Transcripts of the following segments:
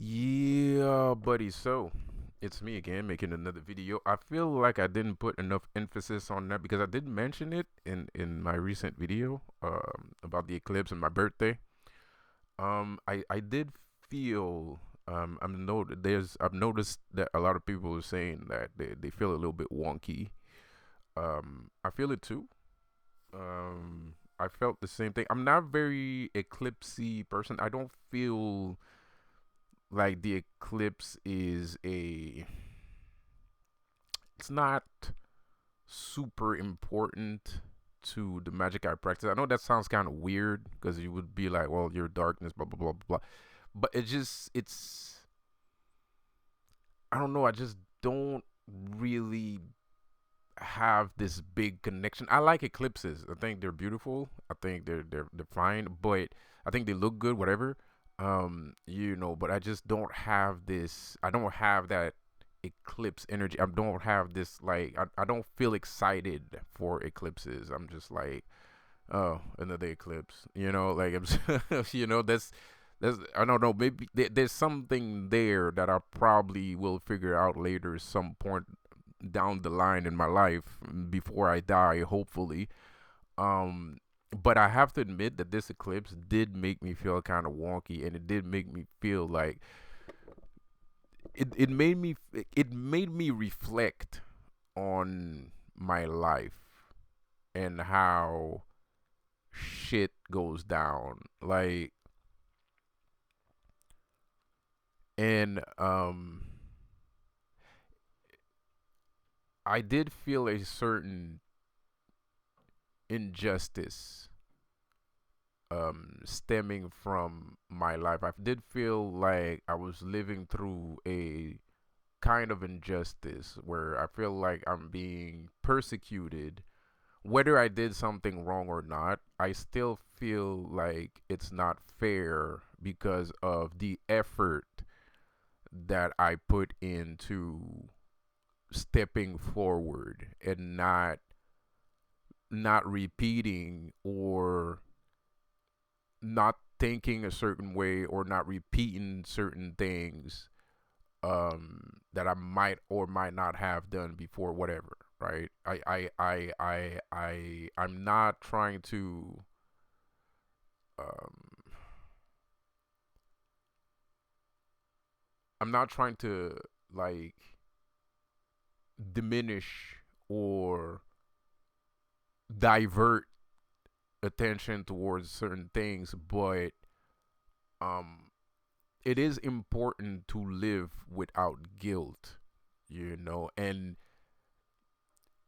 Yeah, buddy. So it's me again making another video. I feel like I didn't put enough emphasis on that because I did mention it in my recent video about the eclipse and my birthday. I did feel I've noticed that a lot of people are saying that they feel a little bit wonky. I feel it too. I felt the same thing. I'm not very eclipsey person. I don't feel like the eclipse is a it's not super important to the magic I practice. I know that sounds kind of weird because you would be like, well, you're darkness, blah blah blah blah blah. But it's I don't know. I just don't really have this big connection. I like eclipses. I think they're beautiful. I think they're fine, but I think they look good. Whatever, But I just don't have this. I don't have that eclipse energy. I don't have this I don't feel excited for eclipses. I'm just like, oh, another eclipse. That's I don't know. Maybe there's something there that I probably will figure out later, some point down the line in my life before I die, hopefully. Um, but I have to admit that this eclipse did make me feel kind of wonky, and it did make me feel like it made me reflect on my life and how shit goes down. And I did feel a certain injustice stemming from my life. I did feel like I was living through a kind of injustice where I feel like I'm being persecuted. Whether I did something wrong or not, I still feel like it's not fair because of the effort that I put into stepping forward and not repeating or not thinking a certain way or not repeating certain things that I might or might not have done before, whatever. Right? I'm not trying to um, I'm not trying to like diminish or divert attention towards certain things, but um it is important to live without guilt, and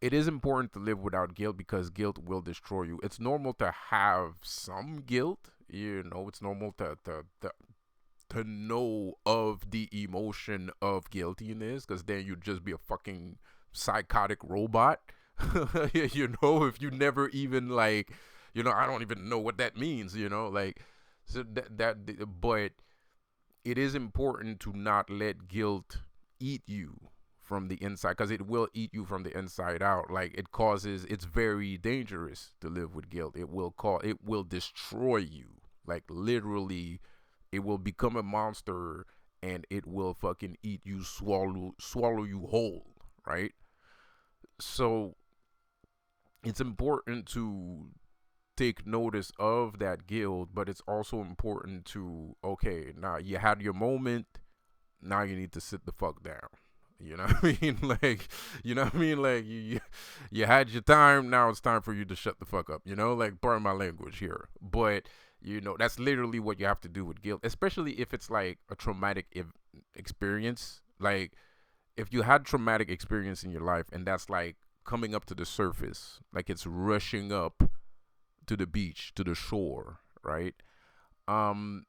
it is important to live without guilt because guilt will destroy you. It's normal to have some guilt, it's normal to know of the emotion of guiltiness because then you'd just be a fucking psychotic robot. If you never even I don't even know what that means, so but it is important to not let guilt eat you from the inside because it will eat you from the inside out. It's very dangerous to live with guilt. It will destroy you, like literally. It will become a monster and it will fucking eat you, swallow you whole, right? So it's important to take notice of that guilt, but it's also important to, okay, now you had your moment, now you need to sit the fuck down. You know what I mean? You had your time, now it's time for you to shut the fuck up, pardon my language here. But that's literally what you have to do with guilt, especially if it's like a traumatic experience. Like if you had traumatic experience in your life and that's like coming up to the surface, like it's rushing up to the beach, to the shore, right? Um,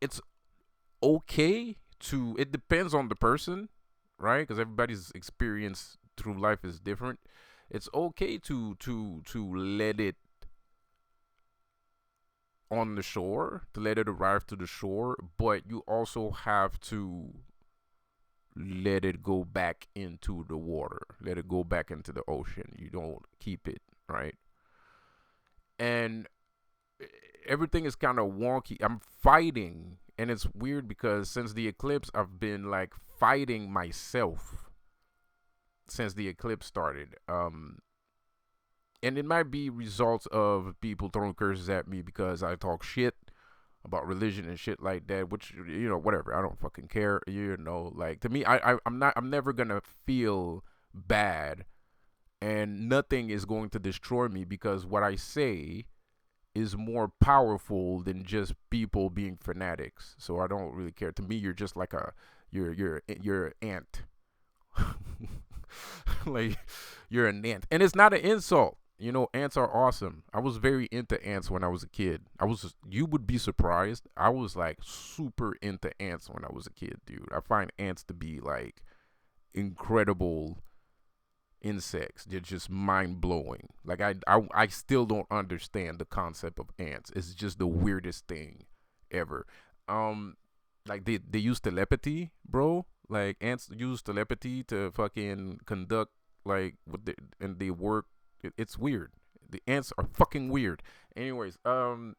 it's okay to. It depends on the person, right? Because everybody's experience through life is different. It's okay to let it on the shore, to let it arrive to the shore, but you also have to let it go back into the water, let it go back into the ocean. You don't keep it, right? And everything is kind of wonky. I'm fighting And it's weird because since the eclipse, I've been like fighting myself since the eclipse started. And it might be results of people throwing curses at me because I talk shit about religion and shit like that, which, whatever. I don't fucking care. Like, to me, I'm never gonna feel bad, and nothing is going to destroy me because what I say is more powerful than just people being fanatics. So I don't really care. To me, you're just like you're an ant. Like, you're an ant, and it's not an insult. Ants are awesome. I was very into ants when I was a kid. You would be surprised. I was like super into ants when I was a kid, dude. I find ants to be like incredible insects. They're just mind blowing. Like, I still don't understand the concept of ants. It's just the weirdest thing ever. Like, they use telepathy, bro. Like, ants use telepathy to fucking conduct, like, and they work. It's weird. The ants are fucking weird. Anyways, and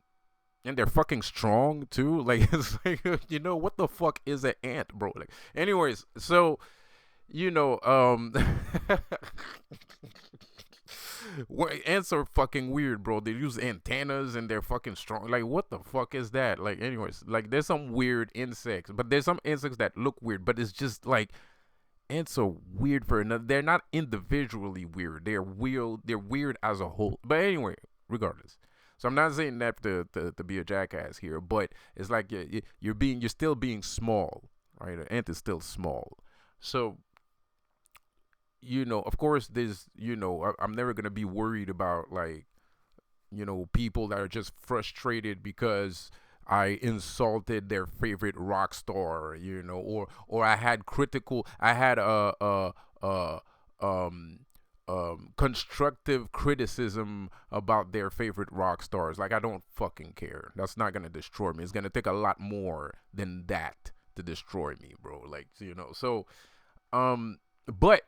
they're fucking strong too. Like, it's like, what the fuck is an ant, bro? Like, anyways, so ants are fucking weird, bro. They use antennas and they're fucking strong. Like, what the fuck is that? Like, anyways, like, there's some weird insects, but there's some insects that look weird, but it's just like, ants are weird for another. They're not individually weird. They're weird. They're weird as a whole. But anyway, regardless. So I'm not saying that to be a jackass here, but it's like you're still being small, right? An ant is still small. So, of course, I'm never gonna be worried about, like, people that are just frustrated because I insulted their favorite rock star, or I had constructive criticism about their favorite rock stars. Like, I don't fucking care. That's not gonna destroy me. It's gonna take a lot more than that to destroy me, bro. Like, so, but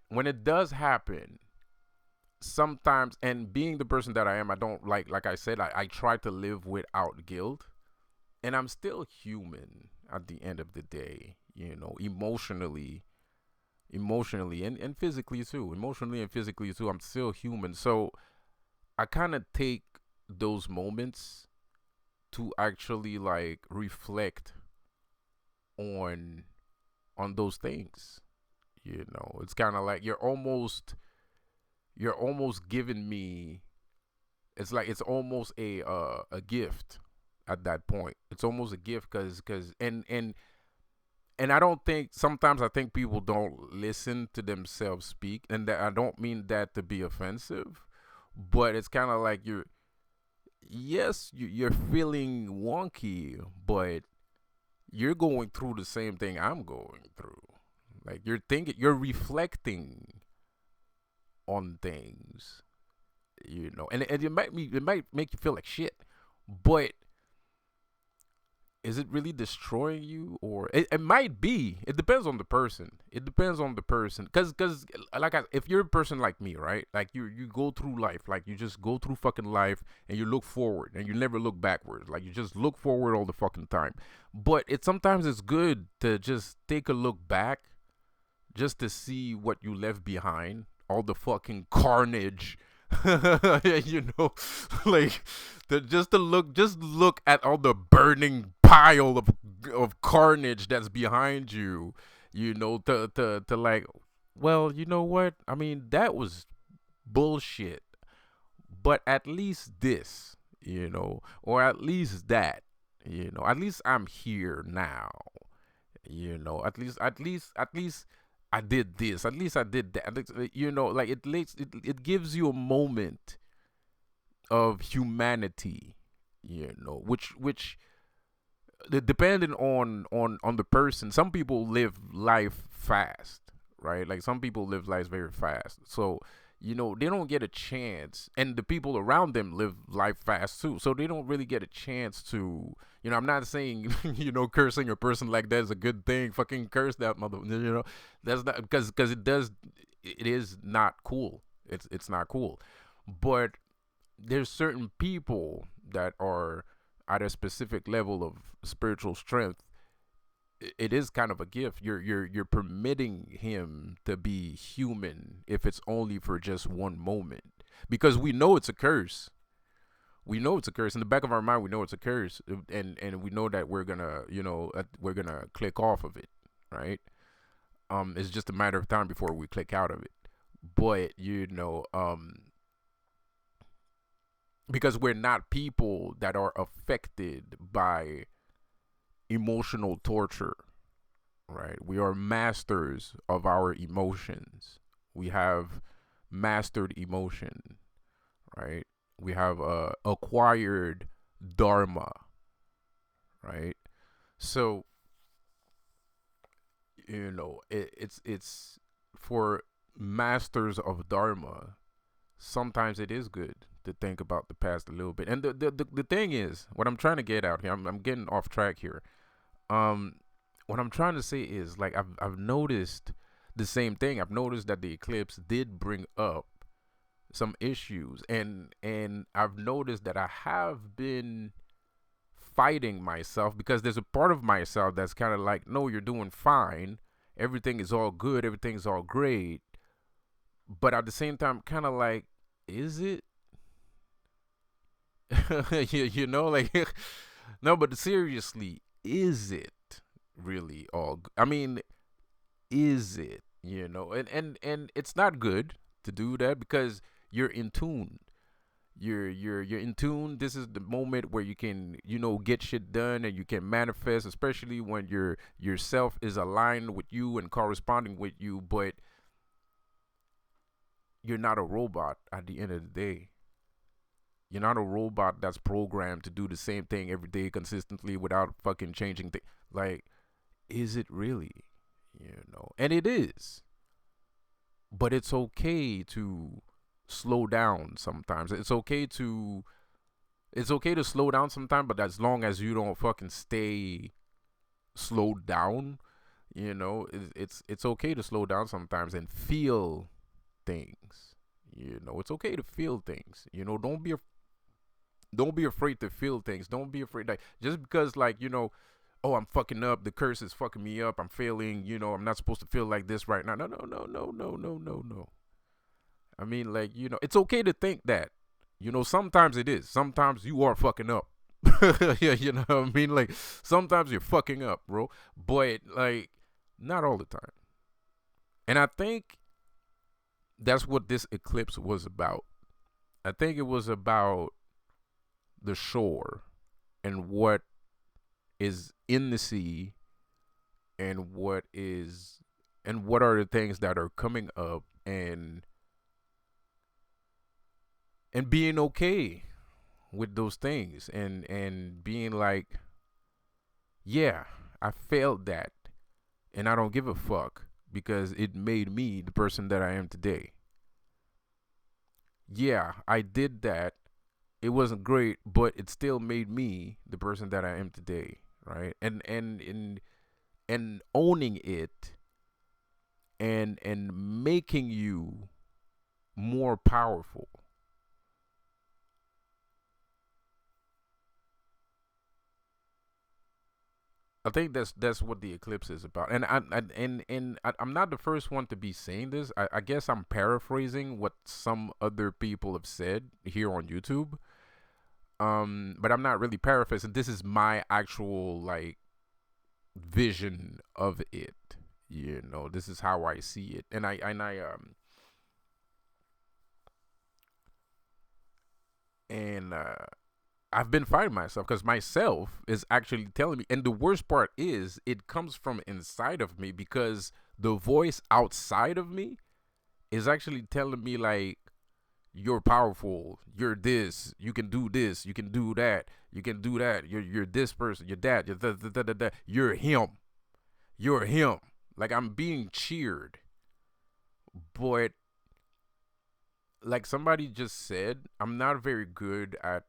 when it does happen, sometimes, and being the person that I am, I don't like I said, I try to live without guilt, and I'm still human at the end of the day, emotionally and physically too. Emotionally and physically too, I'm still human. So I kind of take those moments to actually, like, reflect on those things. It's kind of like you're almost giving me. It's like it's almost a gift at that point. It's almost a gift because and I don't think, sometimes I think people don't listen to themselves speak, and that I don't mean that to be offensive, but it's kind of like you're feeling wonky, but you're going through the same thing I'm going through. Like, you're reflecting on things, and it might make you feel like shit, but is it really destroying you? Or it might be. It depends on the person. Because like, if you're a person like me, right? Like, you go through life, like, you just go through fucking life, and you look forward and you never look backwards. Like, you just look forward all the fucking time. But sometimes it's good to just take a look back, just to see what you left behind, all the fucking carnage. Like, just look at all the burning pile of carnage that's behind you, to like, well, you know what? I mean, that was bullshit, but at least this, or at least that, at least I'm here now, at least I did this. At least I did that. Like, it gives you a moment of humanity. Which depending on the person. Some people live life fast, right? Like, some people live life very fast. So, they don't get a chance, and the people around them live life fast too. So they don't really get a chance to, I'm not saying, cursing a person like that is a good thing. Fucking curse that mother, that's not, because it is not cool. It's not cool. But there's certain people that are at a specific level of spiritual strength, it is kind of a gift. You're permitting him to be human, if it's only for just one moment, because we know it's a curse. We know it's a curse in the back of our mind. We know it's a curse, and we know that we're gonna, we're gonna click off of it, right? It's just a matter of time before we click out of it. But because we're not people that are affected by emotional torture, right? We are masters of our emotions. We have mastered emotion, right? We have acquired dharma, right? So it's for masters of dharma. Sometimes it is good to think about the past a little bit. And the thing is, what I'm trying to get out here, I'm getting off track here. Um, what I'm trying to say is, like, I've noticed the same thing. I've noticed that the eclipse did bring up some issues, and I've noticed that I have been fighting myself, because there's a part of myself that's kind of like, no, you're doing fine, everything is all good, everything's all great, but at the same time, kind of like, is it? Like, no, but seriously, is it really all I mean, is it? And it's not good to do that, because you're in tune. You're in tune. This is the moment where you can, get shit done, and you can manifest, especially when yourself is aligned with you and corresponding with you. But you're not a robot at the end of the day. You're not a robot that's programmed to do the same thing every day consistently without fucking changing things. Like, is it really? And it is. But it's okay to slow down sometimes. It's okay to slow down sometimes, but as long as you don't fucking stay slowed down, it's okay to slow down sometimes and feel things. It's okay to feel things. Don't be afraid to feel things. Don't be afraid, like, just because, like, oh, I'm fucking up, the curse is fucking me up, I'm failing, I'm not supposed to feel like this right now. No, no, no, no, no, no, no, no. I mean, like, it's okay to think that. Sometimes it is. Sometimes you are fucking up. Yeah, you know what I mean? Like, sometimes you're fucking up, bro. But, like, not all the time. And I think that's what this eclipse was about. I think it was about the shore and what is in the sea, and what are the things that are coming up, and being okay with those things, and being like, yeah, I failed that, and I don't give a fuck, because it made me the person that I am today. Yeah, I did that. It wasn't great, but it still made me the person that I am today, right? And owning it, and making you more powerful. I think that's what the eclipse is about, I'm not the first one to be saying this. I guess I'm paraphrasing what some other people have said here on YouTube. But I'm not really paraphrasing. This is my actual, like, vision of it. This is how I see it, and I've been fighting myself, because myself is actually telling me. And the worst part is, it comes from inside of me, because the voice outside of me is actually telling me, like, you're powerful, you're this, you can do that, you can do that, you're this person, you're that, you're him, you're him. Like, I'm being cheered. But, like somebody just said, I'm not very good at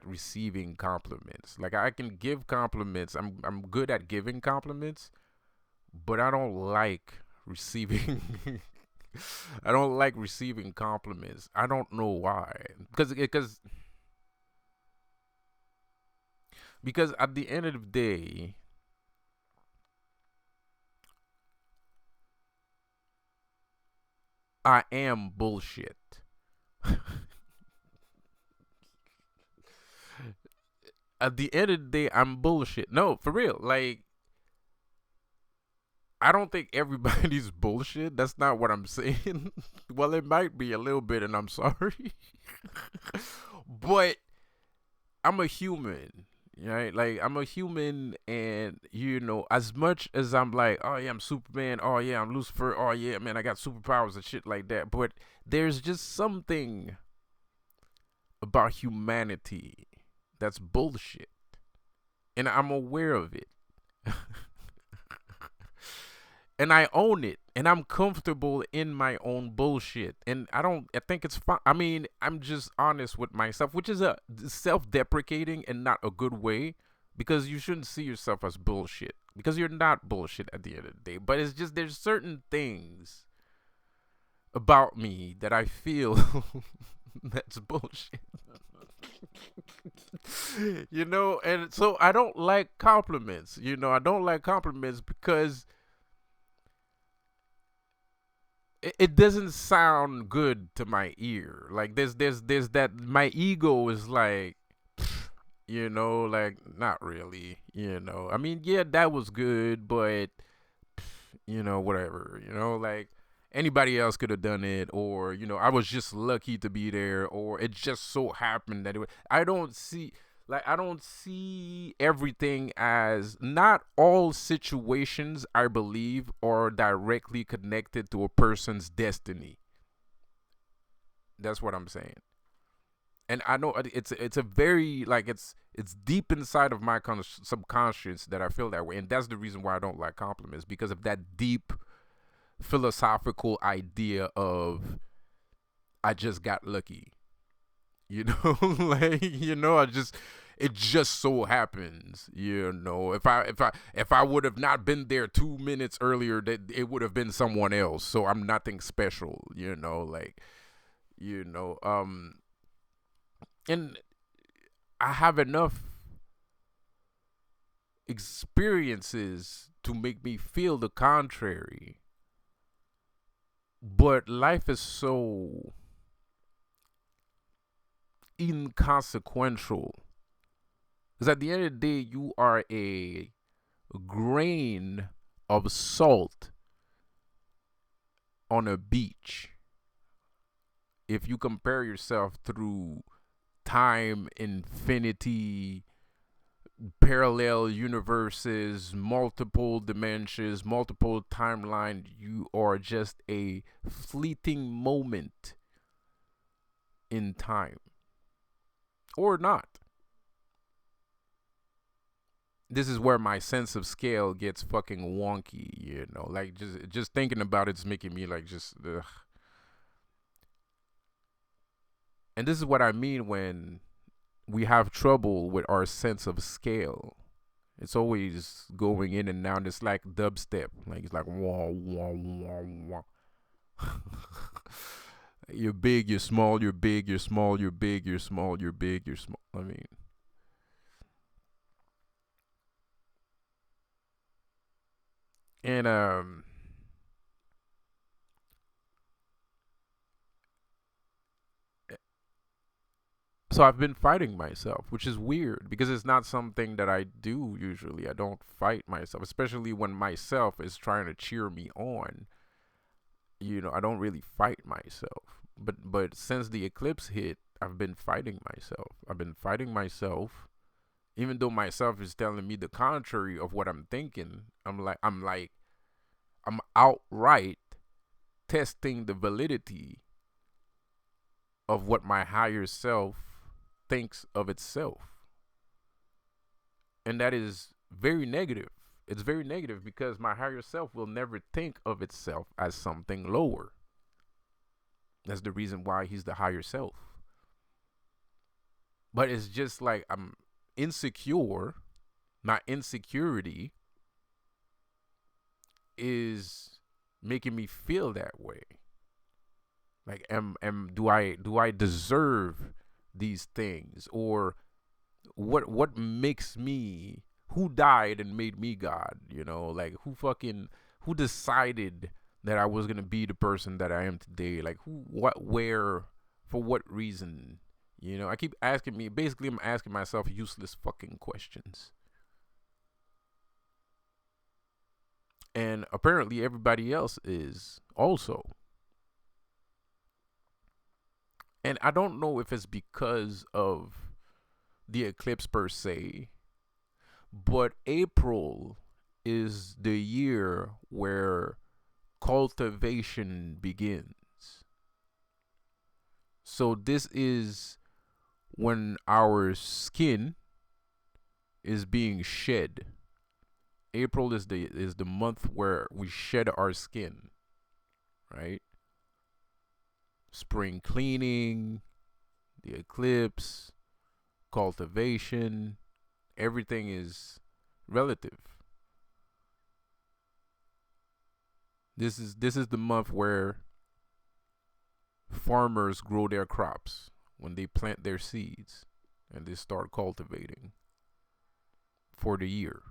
receiving compliments. Like, I can give compliments. I'm good at giving compliments, but I don't like receiving I don't like receiving compliments. I don't know why. Because Because at the end of the day, I am bullshit. At the end of the day, I'm bullshit. No, for real. Like, I don't think everybody's bullshit. That's not what I'm saying. Well, it might be a little bit, and I'm sorry. But I'm a human, right? Like, I'm a human, and as much as I'm like, oh yeah, I'm Superman. Oh yeah, I'm Lucifer. Oh yeah, man, I got superpowers and shit like that. But there's just something about humanity that's bullshit, and I'm aware of it. And I own it, and I'm comfortable in my own bullshit, and I think it's fine. I mean, I'm just honest with myself, which is a self-deprecating and not a good way, because you shouldn't see yourself as bullshit, because you're not bullshit at the end of the day. But it's just, there's certain things about me that I feel that's bullshit. And so I don't like compliments. I don't like compliments because it doesn't sound good to my ear. Like, there's that, my ego is like, like, not really. I mean, yeah, that was good, but whatever. Like, anybody else could have done it, or I was just lucky to be there, or it just so happened that I don't see everything as, not all situations, I believe, are directly connected to a person's destiny. That's what I'm saying. And I know it's a very, like, it's deep inside of my subconscious that I feel that way, and that's the reason why I don't like compliments, because of that deep philosophical idea of, I just got lucky. Like, I just, it just so happens, if I would have not been there 2 minutes earlier, that it would have been someone else, so I'm nothing special, like, and I have enough experiences to make me feel the contrary. But life is so inconsequential, because at the end of the day, you are a grain of salt on a beach. If you compare yourself through time, infinity, parallel universes, multiple dimensions, multiple timeline, you are just a fleeting moment in time, or not. This is where my sense of scale gets fucking wonky, like, just thinking about it's making me, like, just ugh. And this is what I mean when we have trouble with our sense of scale. It's always going in and out. It's like dubstep. Like, it's like wah wah wah wah. You're big, you're small, you're big, you're small, you're big, you're small, you're big, you're small. I mean, and so I've been fighting myself, which is weird, because it's not something that I do usually. I don't fight myself, especially when myself is trying to cheer me on. I don't really fight myself. But since the eclipse hit, I've been fighting myself. I've been fighting myself, even though myself is telling me the contrary of what I'm thinking. I'm outright testing the validity of what my higher self thinks of itself. And that is very negative. It's very negative, because my higher self will never think of itself as something lower. That's the reason why he's the higher self. But it's just like, I'm insecure. My insecurity is making me feel that way. Like, do I deserve these things, or what makes me, who died and made me God, like who decided that I was going to be the person that I am today, like who, what, where, for what reason. I keep asking me, basically I'm asking myself useless fucking questions. And apparently everybody else is also. And I don't know if it's because of the eclipse per se, but April is the year where cultivation begins. So this is when our skin is being shed. April is the month where we shed our skin, right? Spring cleaning, the eclipse, cultivation, everything is relative. This is the month where farmers grow their crops, when they plant their seeds and they start cultivating for the year.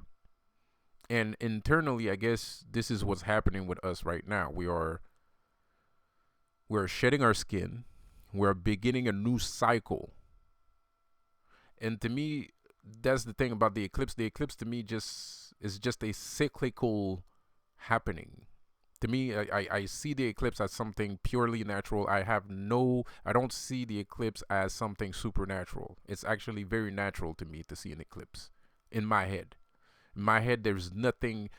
And internally, I guess this is what's happening with us right now. We're shedding our skin. We're beginning a new cycle. And to me, that's the thing about the eclipse. The eclipse to me is just a cyclical happening. To me, I see the eclipse as something purely natural. I don't see the eclipse as something supernatural. It's actually very natural to me to see an eclipse in my head. In my head, there's nothing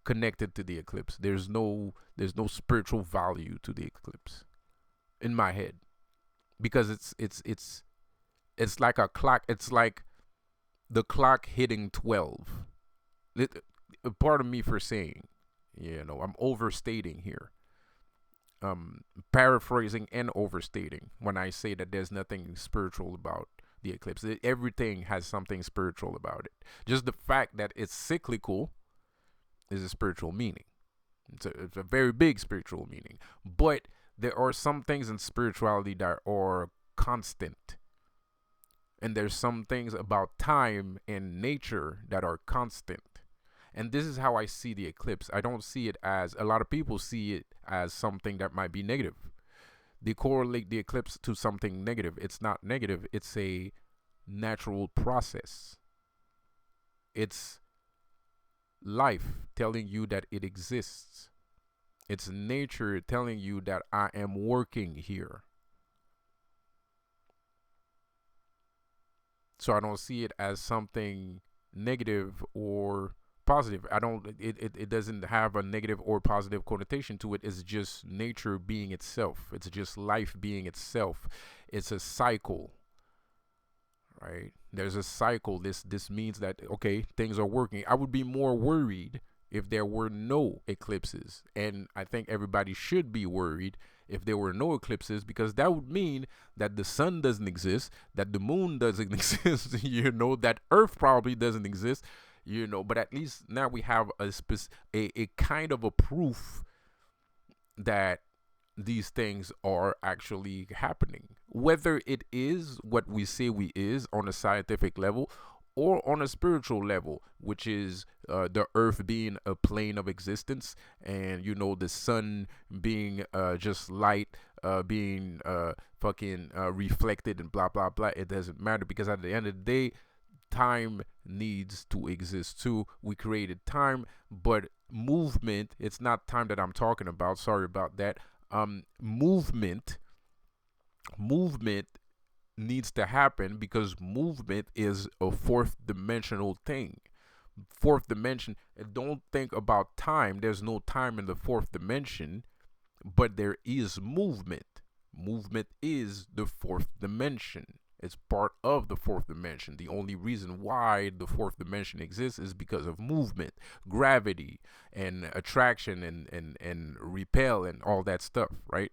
connected to the eclipse. There's no spiritual value to the eclipse in my head, because it's like a clock. It's like the clock hitting 12. Pardon me for saying, I'm overstating here. Paraphrasing and overstating when I say that there's nothing spiritual about the eclipse. Everything has something spiritual about it. Just the fact that it's cyclical is a spiritual meaning. It's a very big spiritual meaning. But there are some things in spirituality that are constant. And there's some things about time and nature that are constant. And this is how I see the eclipse. I don't see it as, a lot of people see it as something that might be negative. They correlate the eclipse to something negative. It's not negative. It's a natural process. It's life telling you that it exists. It's nature telling you that I am working here. So I don't see it as something negative or positive. It doesn't have a negative or positive connotation to it. It's just nature being itself. It's just life being itself. It's a cycle, right? There's a cycle. This means that, okay, things are working. I would be more worried if there were no eclipses. And I think everybody should be worried if there were no eclipses, because that would mean that the sun doesn't exist, that the moon doesn't exist, that Earth probably doesn't exist, but at least now we have a kind of a proof that these things are actually happening. Whether it is what we say we is on a scientific level or on a spiritual level, which is the earth being a plane of existence, and the sun being just light, being fucking reflected and blah blah blah. It doesn't matter, because at the end of the day, time needs to exist too. We created time, but movement, it's not time that I'm talking about. Sorry about that. Movement needs to happen, because movement is a fourth dimensional thing. Fourth dimension, don't think about time. There's no time in the fourth dimension, but there is movement. Movement is the fourth dimension. It's part of the fourth dimension. The only reason why the fourth dimension exists is because of movement, gravity, and attraction, and repel, and all that stuff, right?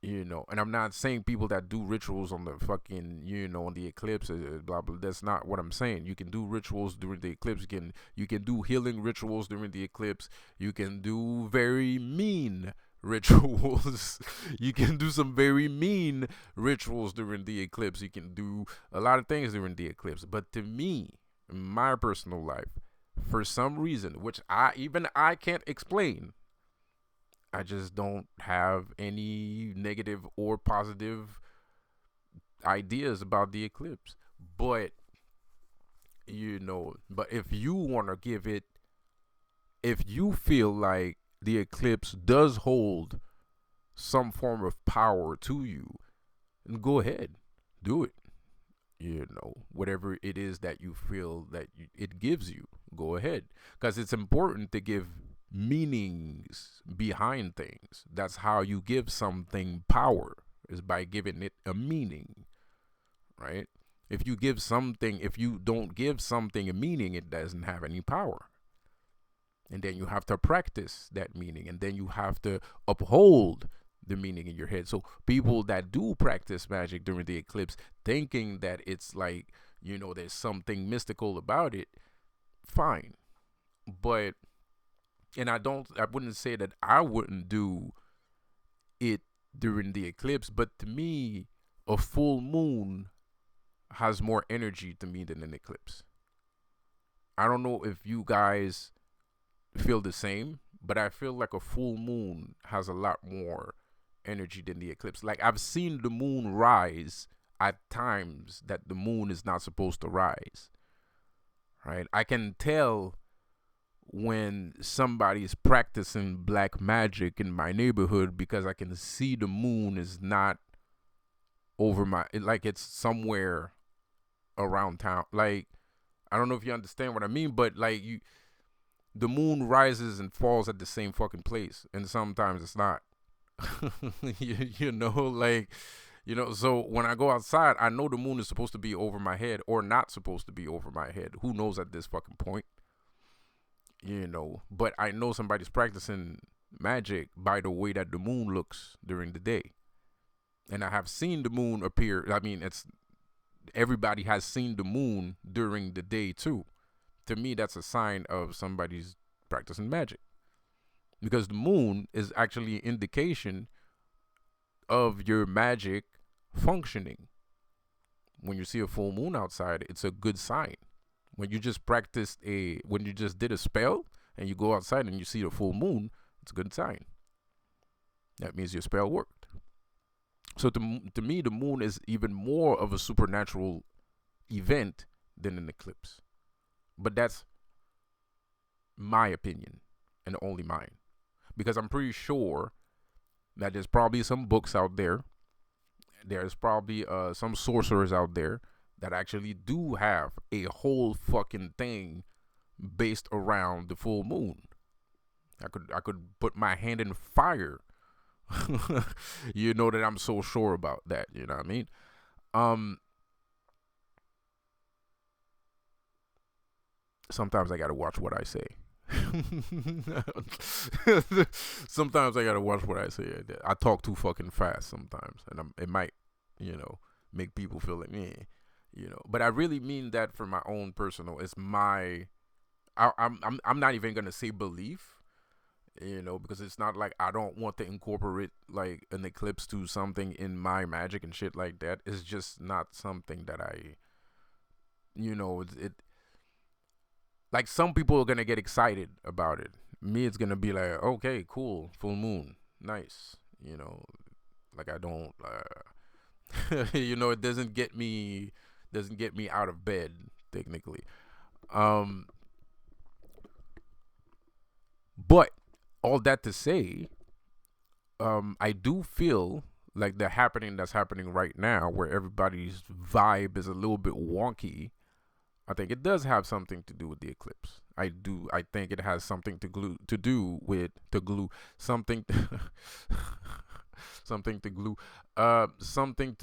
And I'm not saying people that do rituals on the fucking, on the eclipse, blah blah. That's not what I'm saying. You can do rituals during the eclipse. You can do healing rituals during the eclipse. You can do very mean rituals. You can do some very mean rituals during the eclipse. You can do a lot of things during the eclipse. But to me, in my personal life, for some reason, which I can't explain, I just don't have any negative or positive ideas about the eclipse. But but if you want to give it, if you feel like the eclipse does hold some form of power to you, then go ahead, do it. Whatever it is that you feel that it gives you, go ahead, because it's important to give meanings behind things. That's how you give something power, is by giving it a meaning, right? If you don't give something a meaning, it doesn't have any power. And then you have to practice that meaning, and then you have to uphold the meaning in your head. So people that do practice magic during the eclipse, thinking that it's like, there's something mystical about it, fine. But, and I wouldn't say that I wouldn't do it during the eclipse, but to me, a full moon has more energy to me than an eclipse. I don't know if you guys feel the same, but I feel like a full moon has a lot more energy than the eclipse. Like, I've seen the moon rise at times that the moon is not supposed to rise, right? I can tell when somebody's practicing black magic in my neighborhood because I can see the moon is not over like it's somewhere around town. Like, I don't know if you understand what I mean, but like, the moon rises and falls at the same fucking place, and sometimes it's not. So when I go outside, I know the moon is supposed to be over my head or not supposed to be over my head. Who knows at this fucking point? But I know somebody's practicing magic by the way that the moon looks during the day. And I have seen the moon appear. I mean, everybody has seen the moon during the day too. To me, that's a sign of somebody's practicing magic, because the moon is actually an indication of your magic functioning. When you see a full moon outside, it's a good sign. When you just did a spell and you go outside and you see the full moon, it's a good sign. That means your spell worked. So to me, the moon is even more of a supernatural event than an eclipse. But that's my opinion, and only mine. Because I'm pretty sure that there's probably some books out there. There's probably some sorcerers out there that actually do have a whole fucking thing based around the full moon. I could put my hand in fire. That I'm so sure about that. You know what I mean? Sometimes I gotta watch what I say. Sometimes I gotta watch what I say. I talk too fucking fast sometimes, and it might, make people feel like me, But I really mean that for my own personal. It's my. I'm not even gonna say belief, because it's not like I don't want to incorporate like an eclipse to something in my magic and shit like that. It's just not something that I, it like, some people are gonna get excited about it. Me, it's gonna be like, okay, cool, full moon, nice. Like, I don't, it doesn't get me out of bed technically. But all that to say, I do feel like the happening that's happening right now, where everybody's vibe is a little bit wonky. I think it does have something to do with the eclipse. I think it has something something to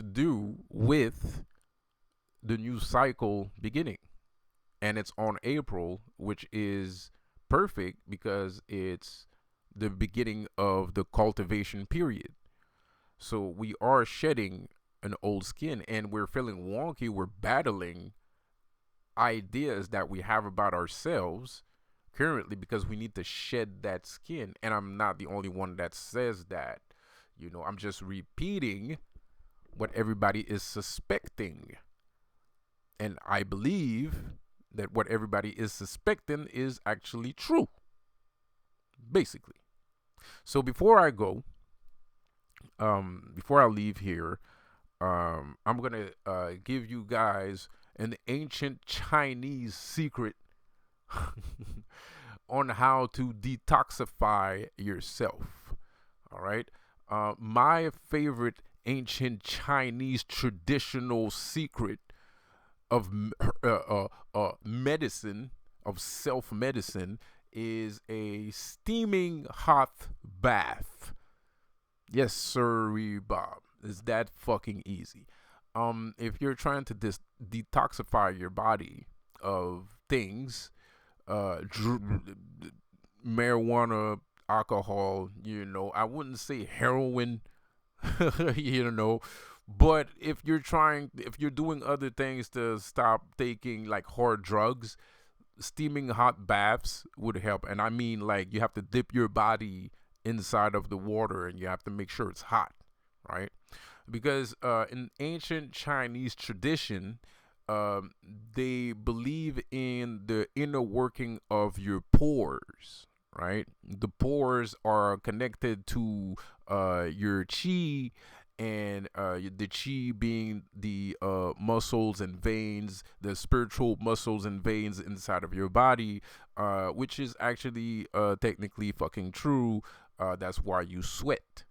do with the new cycle beginning. And it's on April, which is perfect because it's the beginning of the cultivation period. So we are shedding an old skin, and we're feeling wonky. We're battling ideas that we have about ourselves currently because we need to shed that skin. And I'm not the only one that says that. I'm just repeating what everybody is suspecting. And I believe that what everybody is suspecting is actually true, basically. So before I go, before I leave here, I'm gonna give you guys an ancient Chinese secret on how to detoxify yourself. All right. My favorite ancient Chinese traditional secret of medicine, of self medicine, is a steaming hot bath. Yes, sir, Bob. Is that fucking easy? If you're trying to detoxify your body of things, marijuana, alcohol, I wouldn't say heroin, but if you're doing other things to stop taking like hard drugs, steaming hot baths would help. And I mean, like, you have to dip your body inside of the water and you have to make sure it's hot, right? Because in ancient Chinese tradition, they believe in the inner working of your pores, right? The pores are connected to your chi, and the chi being the muscles and veins, the spiritual muscles and veins inside of your body, which is actually technically fucking true. That's why you sweat,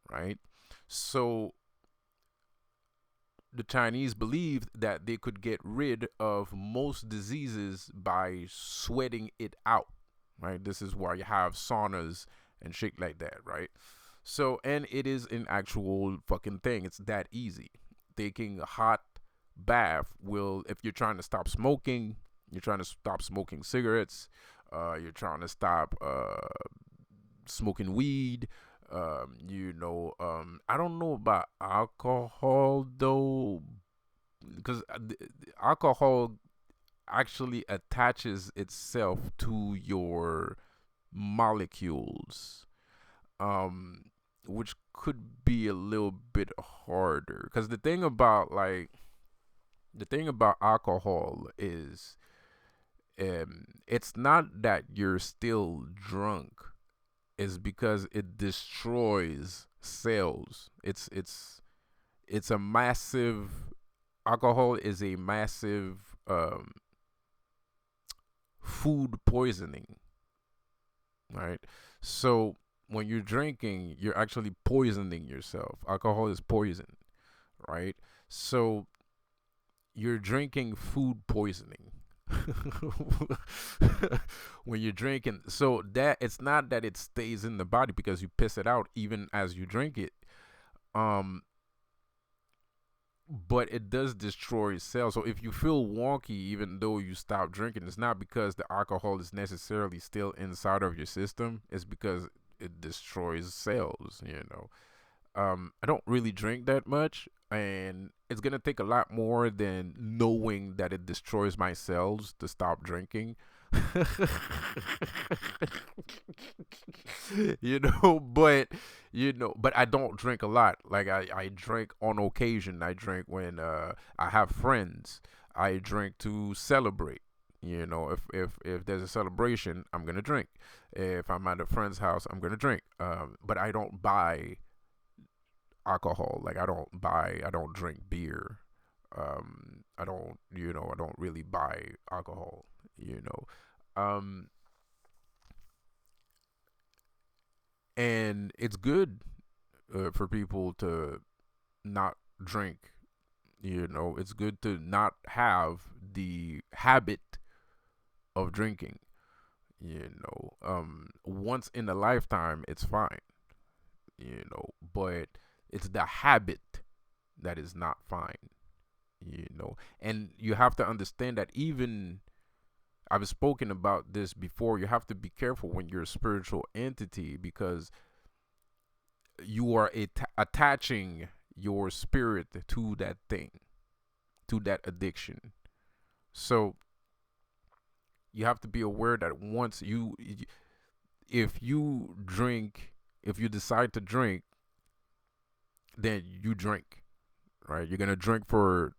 right? So the Chinese believed that they could get rid of most diseases by sweating it out, right? This is why you have saunas and shit like that, right? So, and it is an actual fucking thing. It's that easy. Taking a hot bath will, if you're trying to stop smoking, you're trying to stop smoking cigarettes, you're trying to stop smoking weed, I don't know about alcohol though, because alcohol actually attaches itself to your molecules, which could be a little bit harder. Because the thing about alcohol is, it's not that you're still drunk, is because it destroys cells. It's a massive, alcohol is a massive food poisoning, right? So when you're drinking, you're actually poisoning yourself. Alcohol is poison, right? So you're drinking food poisoning. When you're drinking, so that it's not that it stays in the body because you piss it out even as you drink it, but it does destroy cells. So if you feel wonky even though you stop drinking, it's not because the alcohol is necessarily still inside of your system, it's because it destroys cells. I don't really drink that much, and it's gonna take a lot more than knowing that it destroys my cells to stop drinking. But I don't drink a lot. Like I drink on occasion. I drink when I have friends. I drink to celebrate. If there's a celebration, I'm gonna drink. If I'm at a friend's house, I'm gonna drink. But I don't buy alcohol. Like I don't drink beer. I don't really buy alcohol. And it's good for people to not drink. It's good to not have the habit of drinking. Once in a lifetime, it's fine. But it's the habit that is not fine. And you have to understand that, even I've spoken about this before, you have to be careful when you're a spiritual entity, because you are attaching your spirit to that thing, to that addiction. So You have to be aware that once if you drink, if you decide to drink, then you drink, right? You're gonna drink for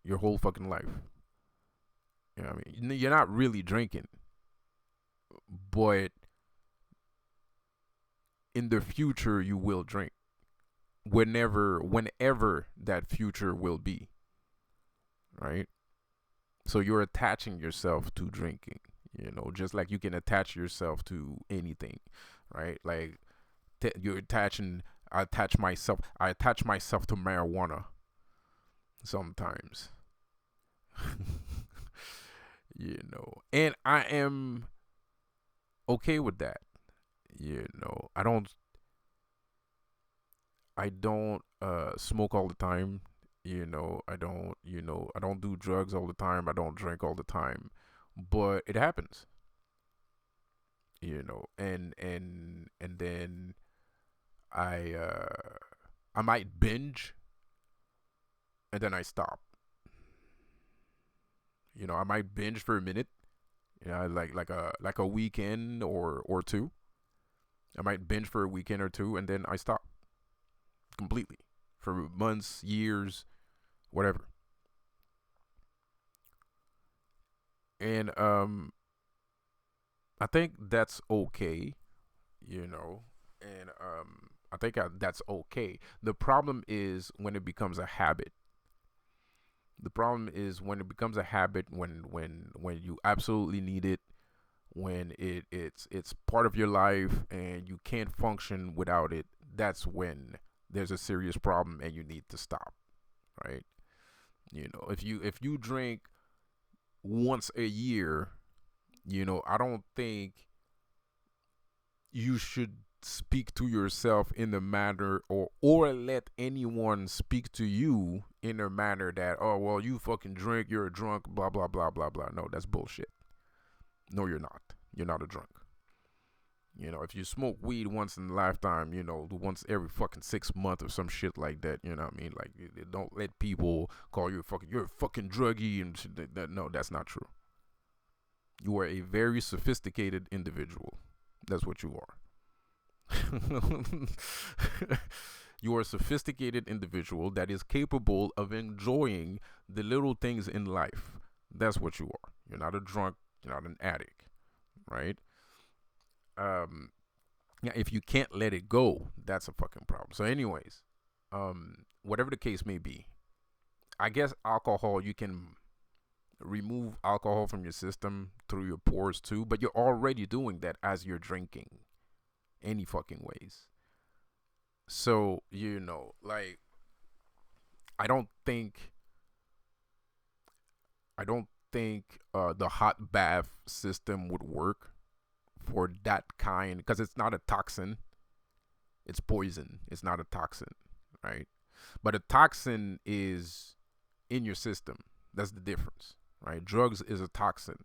your whole fucking life. You know what I mean? You're not really drinking, but in the future you will drink. Whenever that future will be, right? So you're attaching yourself to drinking, just like you can attach yourself to anything, right? Like you're attaching. I attach myself to marijuana sometimes. And I am okay with that. I don't smoke all the time. I don't do drugs all the time. I don't drink all the time. But it happens, and then I uh I might binge and then I stop. I might binge for a minute, like a weekend or two. I might binge for a weekend or two and then I stop completely for months, years, whatever. And I think that's okay, and I think that's okay. The problem is when it becomes a habit. The problem is when it becomes a habit, when you absolutely need it, when it's part of your life and you can't function without it. That's when there's a serious problem and you need to stop, right? If you drink once a year, I don't think you should speak to yourself in the manner, or let anyone speak to you in a manner that, oh well, you fucking drink, you're a drunk, blah blah blah blah blah. No, that's bullshit. No, you're not. You're not a drunk. If you smoke weed once in a lifetime, once every fucking 6 months or some shit like that, you know what I mean? Like, don't let people call you you're a fucking druggie and shit. No, that's not true. You are a very sophisticated individual. That's what you are. You are a sophisticated individual that is capable of enjoying the little things in life. That's what you are. You're not a drunk. You're not an addict, right? Yeah, if you can't let it go, that's a fucking problem. So, anyways, whatever the case may be, I guess alcohol, you can remove alcohol from your system through your pores too, but you're already doing that as you're drinking any fucking ways. So, like, I don't think I don't think the hot bath system would work for that kind, because it's not a toxin. It's poison. It's not a toxin, right? But a toxin is in your system. That's the difference, right? Drugs is a toxin.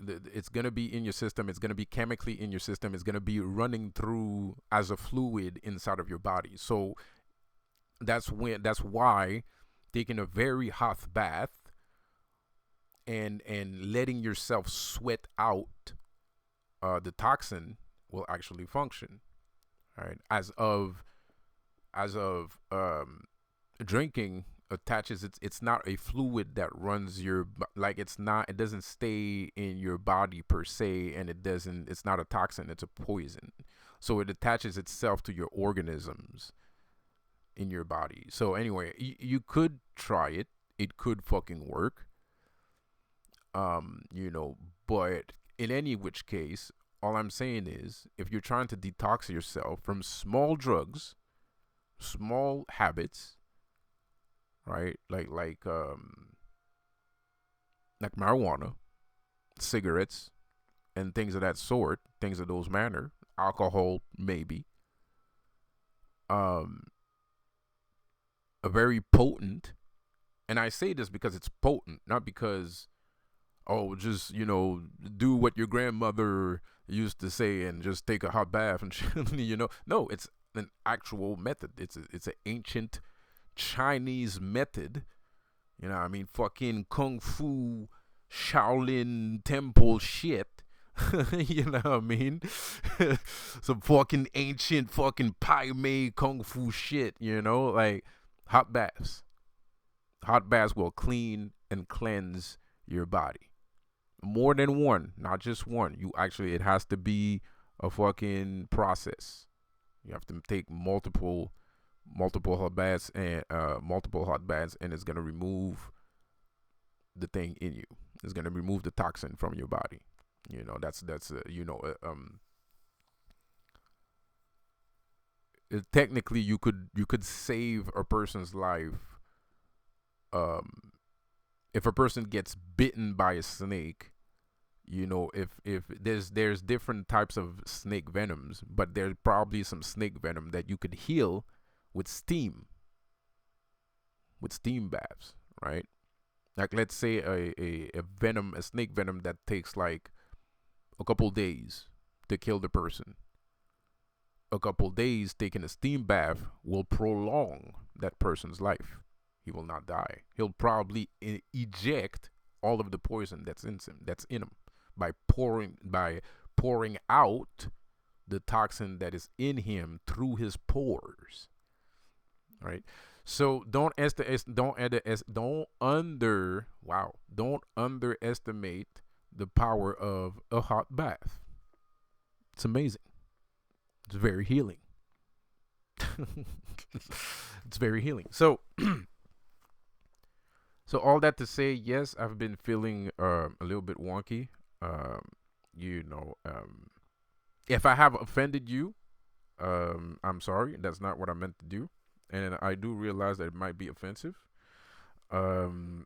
It's going to be in your system. It's going to be chemically in your system. It's going to be running through as a fluid inside of your body. So that's why taking a very hot bath and letting yourself sweat out the toxin will actually function, right? As of drinking attaches, it's not a fluid that runs like, it doesn't stay in your body per se, and it's not a toxin, it's a poison. So it attaches itself to your organisms in your body. So anyway, you could try it. It could fucking work. But in any which case, all I'm saying is, if you're trying to detox yourself from small drugs, small habits, right? Like marijuana, cigarettes, and things of that sort, things of those manner, alcohol maybe, um, a very potent, and I say this because it's potent, not because, oh, just, do what your grandmother used to say and just take a hot bath and no, it's an actual method. It's an ancient Chinese method. I mean, fucking kung fu Shaolin temple shit. You know what I mean? Some fucking ancient fucking Pai Mei kung fu shit, you know? Like hot baths. Hot baths will clean and cleanse your body. More than one, not just one. You actually, it has to be a fucking process. You have to take multiple hot baths and it's gonna remove the thing in you. It's gonna remove the toxin from your body. You know, technically you could save a person's life. If a person gets bitten by a snake, you know, if there's different types of snake venoms, but there's probably some snake venom that you could heal with steam baths, right? Like let's say a snake venom that takes like a couple days to kill the person. A couple days taking a steam bath will prolong that person's life. He will not die. He'll probably eject all of the poison that's in him by pouring out the toxin that is in him through his pores. Right? So don't underestimate the power of a hot bath. It's amazing. It's very healing. It's very healing. So so all that to say, yes, I've been feeling a little bit wonky. You know, if I have offended you, I'm sorry. That's not what I meant to do, and I do realize that it might be offensive. And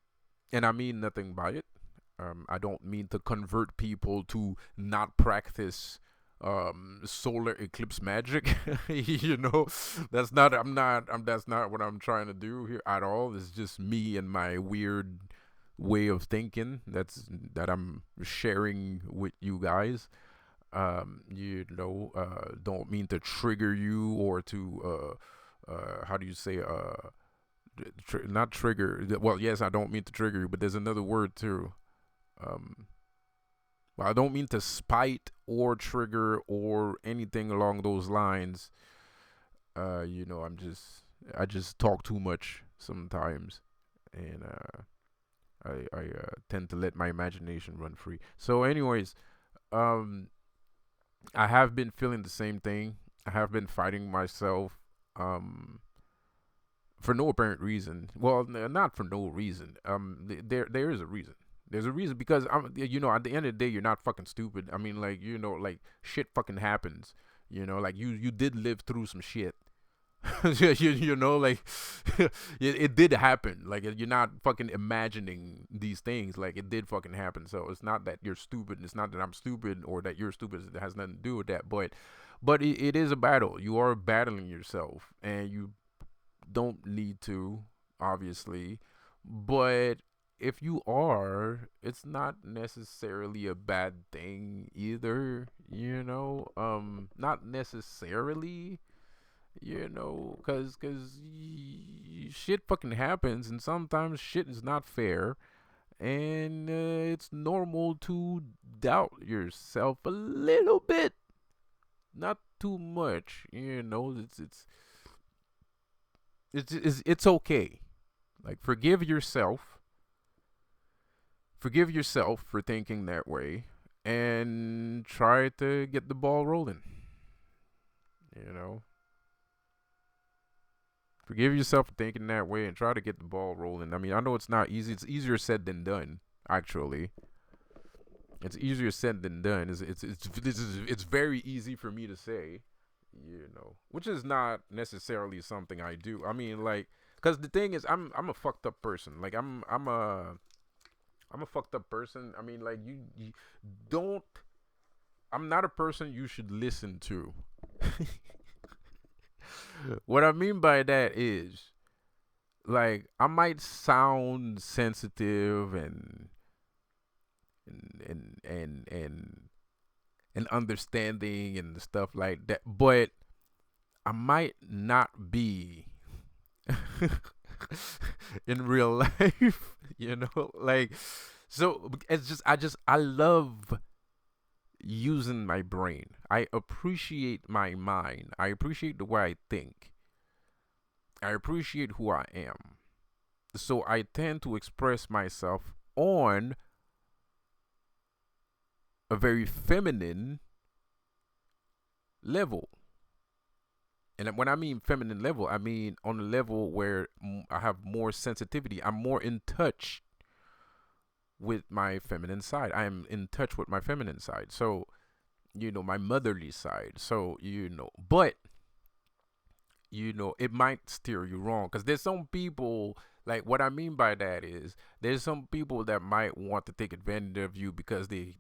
I mean nothing by it. I don't mean to convert people to not practice solar eclipse magic. You know, that's not what I'm trying to do here at all. It's just me and my weird way of thinking that I'm sharing with you guys. You know, don't mean to trigger you or to how do you say not trigger. Well, yes, I don't mean to trigger you, but there's another word too. Well, I don't mean to spite or trigger or anything along those lines. You know, I just talk too much sometimes, and I tend to let my imagination run free. So, anyways, I have been feeling the same thing. I have been fighting myself, for no apparent reason. Well, not for no reason. There is a reason. There's a reason because you know, at the end of the day, you're not fucking stupid. I mean, like, you know, like shit fucking happens. You know, like you did live through some shit. You know, like it did happen. Like you're not fucking imagining these things. Like it did fucking happen. So it's not that you're stupid. It's not that I'm stupid or that you're stupid. It has nothing to do with that. But it is a battle. You are battling yourself, and you don't need to, obviously, but if you are, it's not necessarily a bad thing either, you know. Not necessarily, you know, cause shit fucking happens, and sometimes shit is not fair, and it's normal to doubt yourself a little bit, not too much, you know. It's okay. Like forgive yourself for thinking that way, and try to get the ball rolling. You know, forgive yourself for thinking that way and try to get the ball rolling. I mean, I know it's not easy. It's easier said than done. Actually, it's easier said than done. It's very easy for me to say, you know, which is not necessarily something I do. I mean, like, cause the thing is, I'm a fucked up person. Like, I'm a fucked up person. I mean, like, you don't. I'm not a person you should listen to. What I mean by that is, like, I might sound sensitive and and and and understanding and stuff like that, but I might not be in real life. You know, like So it's just I love using my brain. I appreciate my mind. I appreciate the way I think. I appreciate who I am. So I tend to express myself on a very feminine level. And when I mean feminine level, I mean on a level where I have more sensitivity. I'm more in touch with my feminine side. I am in touch with my feminine side. So, my motherly side. So, but it might steer you wrong because there's some people, like, what I mean by that is there's some people that might want to take advantage of you because they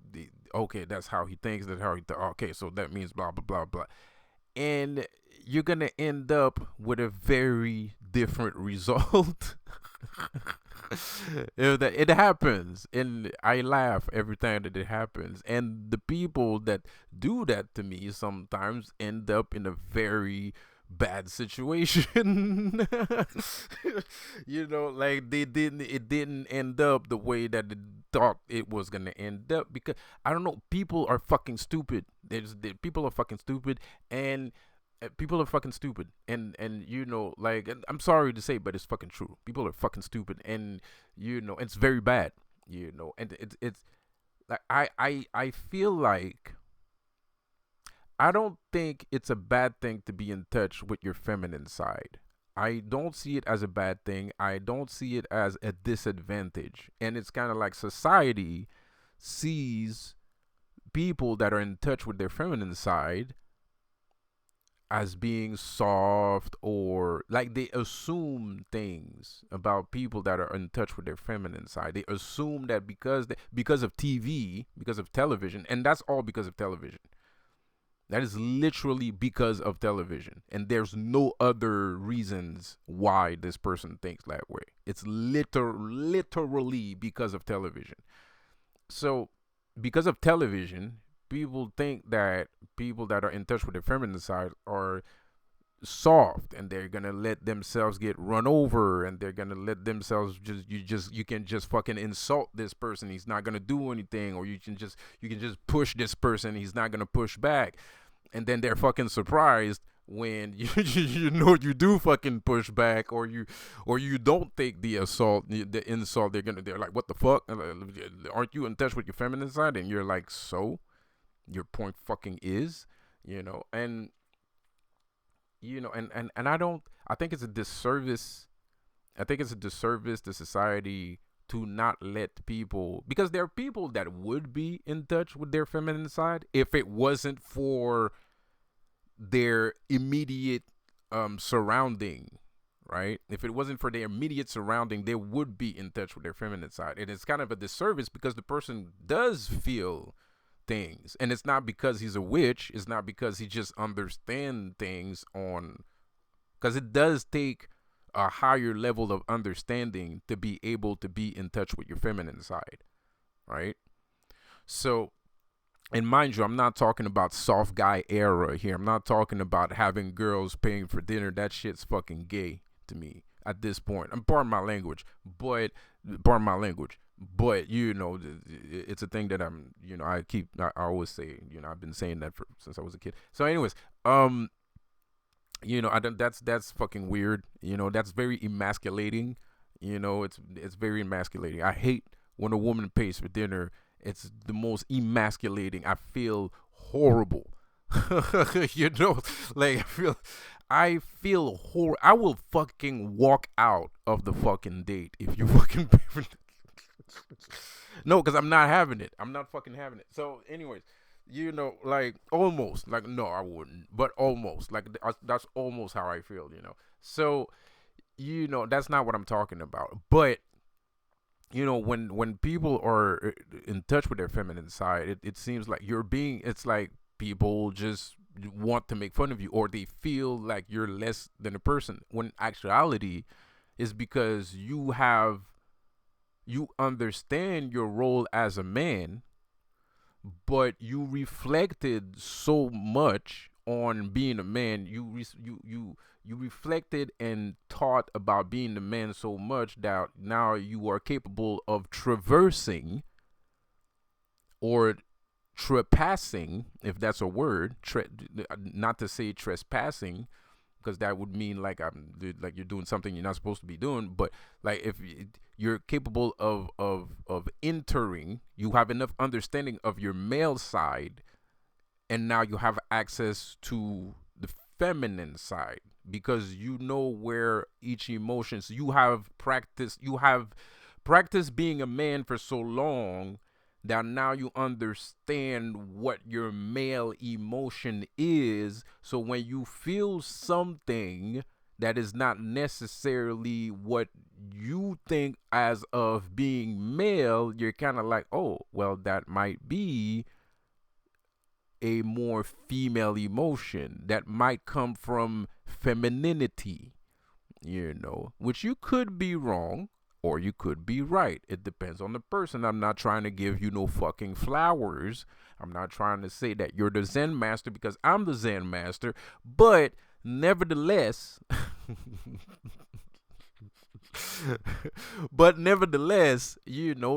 okay, that's how he thinks, that's how okay, so that means blah blah blah blah, and you're gonna end up with a very different result. It happens, and I laugh every time that it happens, and the people that do that to me sometimes end up in a very bad situation. Like it didn't end up the way that it thought it was gonna end up, because I don't know, people are fucking stupid. People are fucking stupid, and people are fucking stupid, and like, and I'm sorry to say, but it's fucking true. People are fucking stupid, and it's very bad. And it's like I feel like I don't think it's a bad thing to be in touch with your feminine side. I don't see it as a bad thing. I don't see it as a disadvantage. And it's kind of like society sees people that are in touch with their feminine side as being soft, or like they assume things about people that are in touch with their feminine side. They assume that because of TV, because of television, and that's all because of television. That is literally because of television. And there's no other reasons why this person thinks that way. It's literally because of television. So, because of television, people think that people that are in touch with their feminine side are soft, and they're gonna let themselves get run over, and they're gonna let themselves you can just fucking insult this person, he's not gonna do anything, or you can just push this person, he's not gonna push back. And then they're fucking surprised when you do fucking push back, or you don't take the insult. They're like, what the fuck, aren't you in touch with your feminine side? And you're like, so your point fucking is, and and I think it's a disservice. I think it's a disservice to society to not let people, because there are people that would be in touch with their feminine side if it wasn't for their immediate surrounding, right? If it wasn't for their immediate surrounding, they would be in touch with their feminine side. And it's kind of a disservice because the person does feel things, and it's not because he's a witch, it's not because he just understands things on, because it does take a higher level of understanding to be able to be in touch with your feminine side, right? So, and mind you, I'm not talking about soft guy era here. I'm not talking about having girls paying for dinner. That shit's fucking gay to me at this point. I'm pardon my language, but it's a thing that I always say, I've been saying that since I was a kid. So anyways, I don't, that's fucking weird. That's very emasculating. It's very emasculating. I hate when a woman pays for dinner. It's the most emasculating. I feel horrible. Like I feel horrible. I will fucking walk out of the fucking date if you fucking pay for. No, because I'm not having it. I'm not fucking having it. So, anyways, like almost, like, no, I wouldn't, but almost, like, that's almost how I feel. So, that's not what I'm talking about. But when people are in touch with their feminine side, it seems like it's like people just want to make fun of you, or they feel like you're less than a person, when actuality is because you understand your role as a man, but you reflected so much on being a man, you reflected and thought about being the man so much that now you are capable of traversing or trespassing, if that's a word, not to say trespassing, because that would mean like like you're doing something you're not supposed to be doing. But like if you're capable of entering, you have enough understanding of your male side, and now you have access to the feminine side because you know where each emotions you have practiced being a man for so long that now you understand what your male emotion is. So when you feel something that is not necessarily what you think as of being male, you're kind of like, oh, well, that might be a more female emotion that might come from femininity, which you could be wrong or you could be right. It depends on the person. I'm not trying to give you no fucking flowers. I'm not trying to say that you're the Zen master because I'm the Zen master, but nevertheless,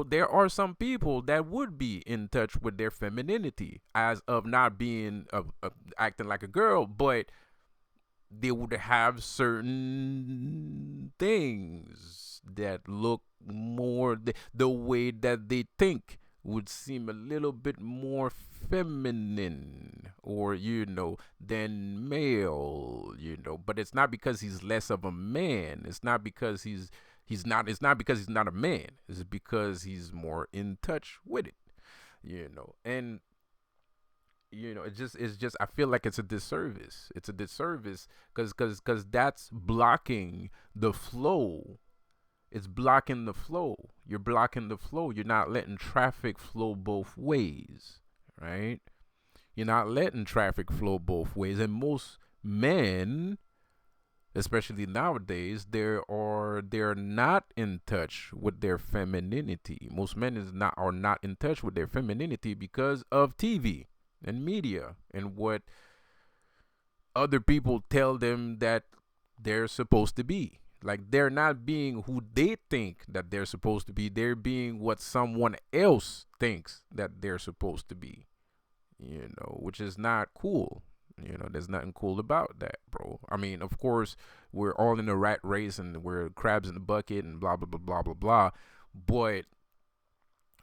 there are some people that would be in touch with their femininity as of not being acting like a girl, but they would have certain things that look more the way that they think would seem a little bit more feminine or than male, but it's not because he's less of a man. It's not because it's not because he's not a man. It's because he's more in touch with it, and it's just I feel like it's a disservice. It's a disservice because that's blocking the flow. It's blocking the flow. You're blocking the flow. You're not letting traffic flow both ways, right? You're not letting traffic flow both ways. And most men, especially nowadays, they're not in touch with their femininity. Most men are not in touch with their femininity because of TV and media and what other people tell them that they're supposed to be. Like, they're not being who they think that they're supposed to be. They're being what someone else thinks that they're supposed to be, which is not cool. There's nothing cool about that, bro. I mean, of course, we're all in a rat race and we're crabs in the bucket and blah, blah, blah, blah, blah, blah. But,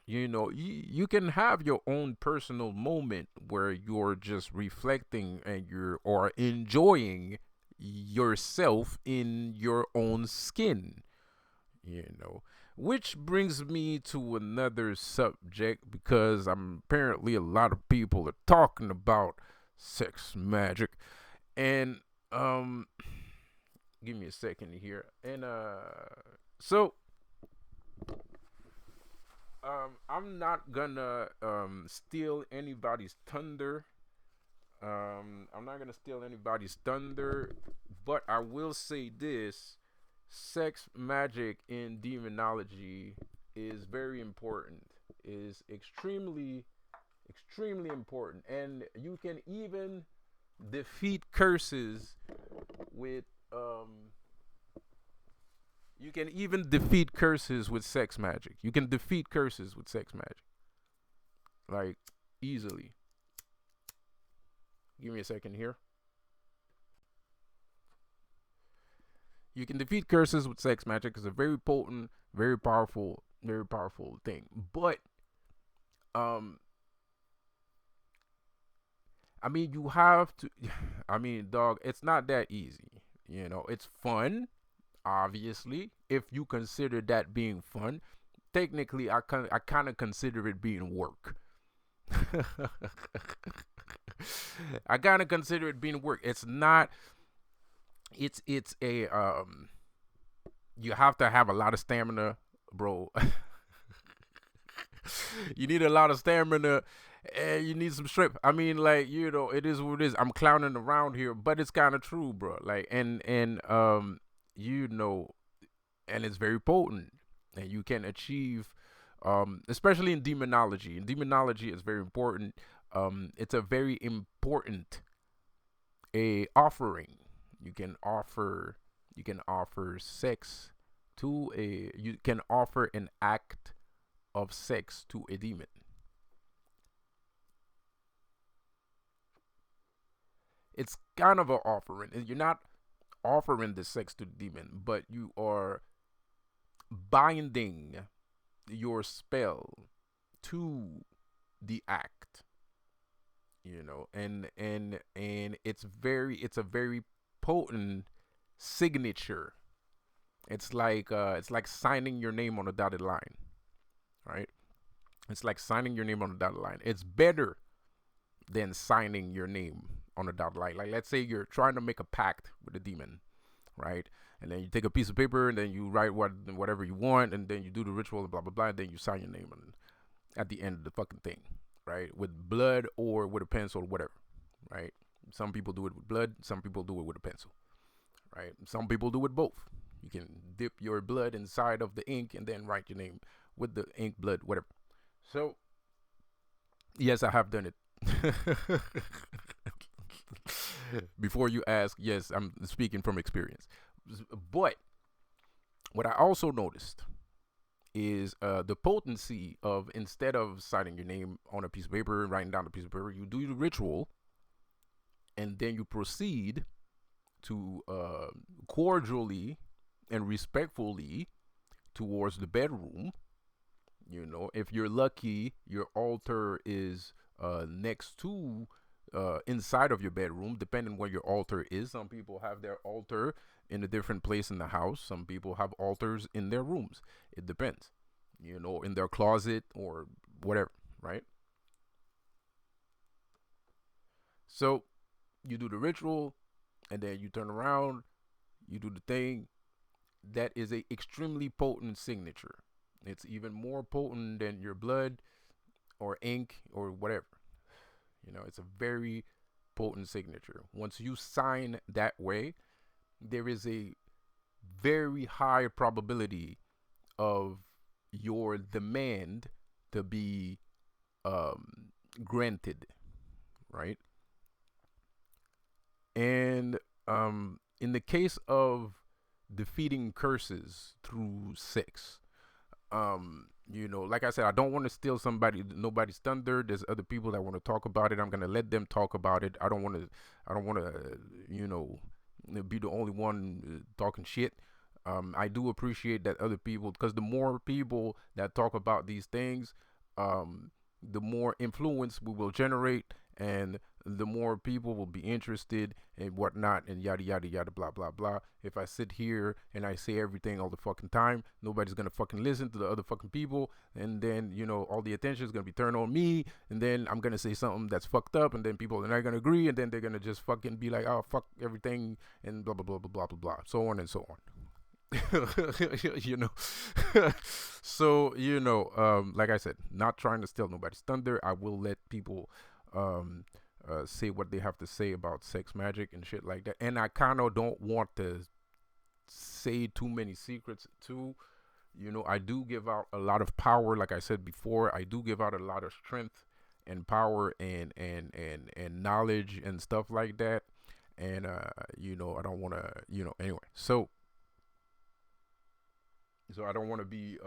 you can have your own personal moment where you're just reflecting and or enjoying yourself in your own skin, which brings me to another subject, because apparently a lot of people are talking about sex magic, and give me a second here, and so I'm not gonna steal anybody's thunder. I'm not gonna steal anybody's thunder, but I will say this: sex magic in demonology is very important. Is extremely, extremely important, and you can even defeat curses with You can even defeat curses with sex magic. You can defeat curses with sex magic, like, easily. Give me a second here. You can defeat curses with sex magic. It's a very potent, very powerful thing. But, I mean, you have to. I mean, dog, it's not that easy. It's fun, obviously. If you consider that being fun, technically, I kind of consider it being work. I kind of consider it being work. It's not. It's a You have to have a lot of stamina, bro. You need a lot of stamina, and you need some strength. I mean, like, it is what it is. I'm clowning around here, but it's kind of true, bro. Like, and and it's very potent, and you can achieve, especially in demonology. In demonology, it's very important. It's a very important a offering. You can offer you can offer sex to a you can offer an act of sex to a demon. It's kind of an offering. You're not offering the sex to the demon, but you are binding your spell to the act, and it's a very potent signature. It's like signing your name on a dotted line, right? It's like signing your name on a dotted line. It's better than signing your name on a dotted line. Like, let's say you're trying to make a pact with a demon, right? And then you take a piece of paper and then you write whatever you want, and then you do the ritual and blah blah blah, and then you sign your name on at the end of the fucking thing, right? With blood or with a pencil or whatever, right? Some people do it with blood, some people do it with a pencil, right? Some people do it both. You can dip your blood inside of the ink and then write your name with the ink, blood, whatever. So, yes, I have done it. Before you ask, yes, I'm speaking from experience. But what I also noticed is the potency of, instead of signing your name on a piece of paper and writing down a piece of paper, you do the ritual and then you proceed to cordially and respectfully towards the bedroom. If you're lucky, your altar is next to inside of your bedroom, depending where your altar is. Some people have their altar in a different place in the house. Some people have altars in their rooms. It depends, in their closet or whatever, right? So you do the ritual and then you turn around, you do the thing. That is a extremely potent signature. It's even more potent than your blood or ink or whatever. It's a very potent signature. Once you sign that way, there is a very high probability of your demand to be granted, right? And in the case of defeating curses through sex, like I said, I don't want to steal nobody's thunder. There's other people that want to talk about it. I'm gonna let them talk about it. I don't want to be the only one talking shit. I do appreciate that other people, because the more people that talk about these things, the more influence we will generate, and the more people will be interested and whatnot, and yada yada yada, blah blah blah. If I sit here and I say everything all the fucking time, nobody's gonna fucking listen to the other fucking people, and then all the attention is gonna be turned on me, and then I'm gonna say something that's fucked up, and then people are not gonna agree, and then they're gonna just fucking be like, oh fuck everything, and blah blah blah blah blah blah blah, so on and so on. you know so like I said, not trying to steal nobody's thunder. I will let people say what they have to say about sex magic and shit like that, and I kind of don't want to say too many secrets too. I do give out a lot of power. Like I said before, I do give out a lot of strength and power and knowledge and stuff like that. And I don't want to, anyway. So I don't want to be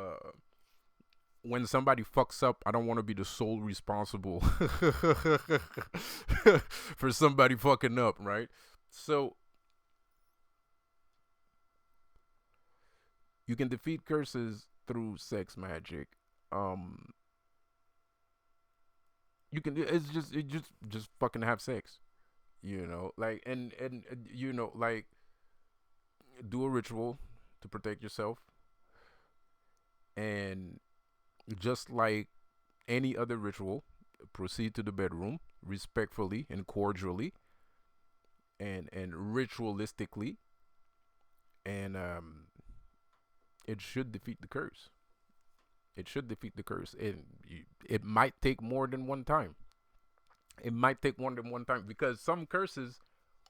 when somebody fucks up, I don't want to be the sole responsible for somebody fucking up, right? So you can defeat curses through sex magic. You can, it's just fucking have sex, like, and like, do a ritual to protect yourself, and just like any other ritual, proceed to the bedroom respectfully and cordially and ritualistically, and it should defeat the curse. It should defeat the curse. It might take more than one time. It might take more than one time, because some curses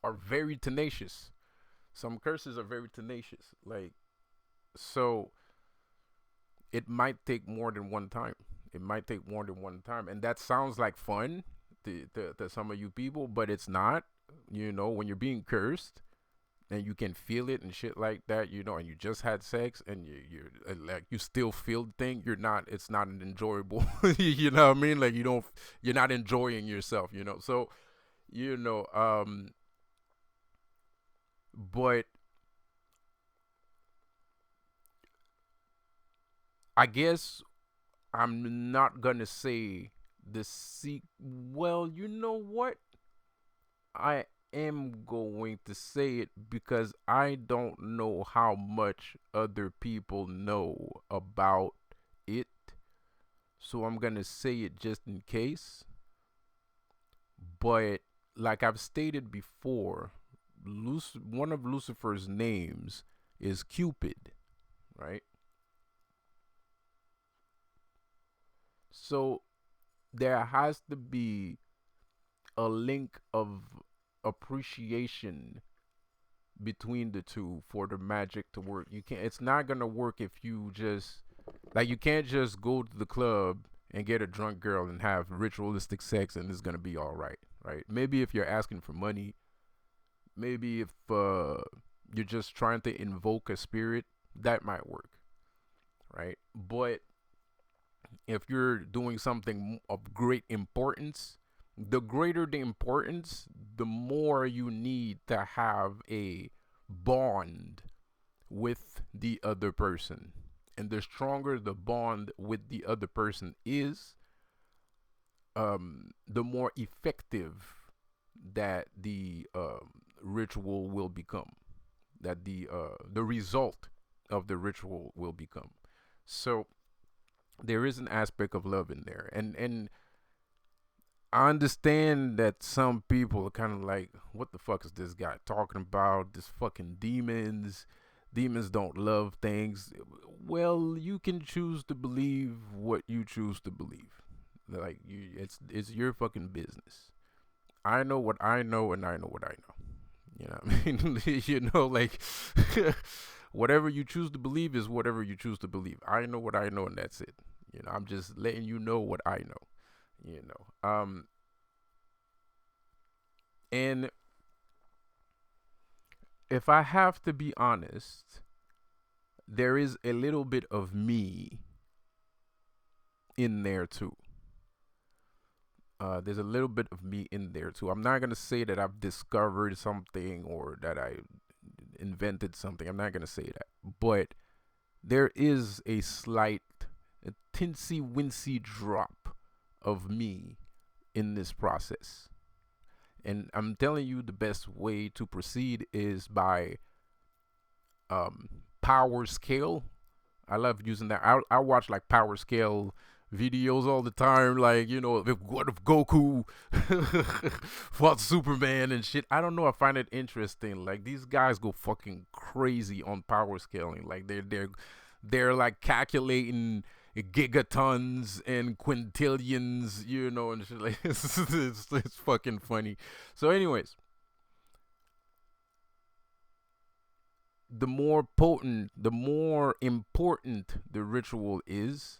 are very tenacious. Some curses are very tenacious. Like, so it might take more than one time. It might take more than one time. And that sounds like fun to some of you people, but it's not. when you're being cursed and you can feel it and shit like that, and you just had sex and you're like you still feel the thing, it's not an enjoyable, you know what I mean? Like you're not enjoying yourself, So, you know, um, but I guess I'm not gonna say well, you know what? I am going to say it because I don't know how much other people know about it. So I'm going to say it just in case. But like I've stated before, one of Lucifer's names is Cupid, right? So there has to be a link of appreciation between the two for the magic to work. It's not gonna work if you just like you can't just go to the club and get a drunk girl and have ritualistic sex and it's gonna be all right, right? Maybe if you're asking for money, maybe if you're just trying to invoke a spirit, that might work, right? But if you're doing something of great importance, the greater the importance, the more you need to have a bond with the other person. And the stronger the bond with the other person is, the more effective that the ritual will become, that the result of the ritual will become. So there is an aspect of love in there, and I understand that some people are kind of like, what the fuck is this guy talking about? This fucking demons. Demons don't love things. Well, you can choose to believe what you choose to believe. Like it's your fucking business. I know what I know, and I know what I know. You know what I mean? Like whatever you choose to believe is whatever you choose to believe. I know what I know, and that's it. I'm just letting you know what I know. You know. And if I have to be honest, there is a little bit of me in there too. There's a little bit of me in there too. I'm not gonna say that I've discovered something or that I invented something. I'm not gonna say that, but there is a tinsy wincy drop of me in this process. And I'm telling you, the best way to proceed is by power scale. I love using that. I watch like power scale videos all the time. Like, what if Goku fought Superman and shit. I don't know. I find it interesting. Like, these guys go fucking crazy on power scaling. Like, they're like calculating gigatons and quintillions, and shit. Like, it's fucking funny. So, anyways, the more potent, the more important the ritual is,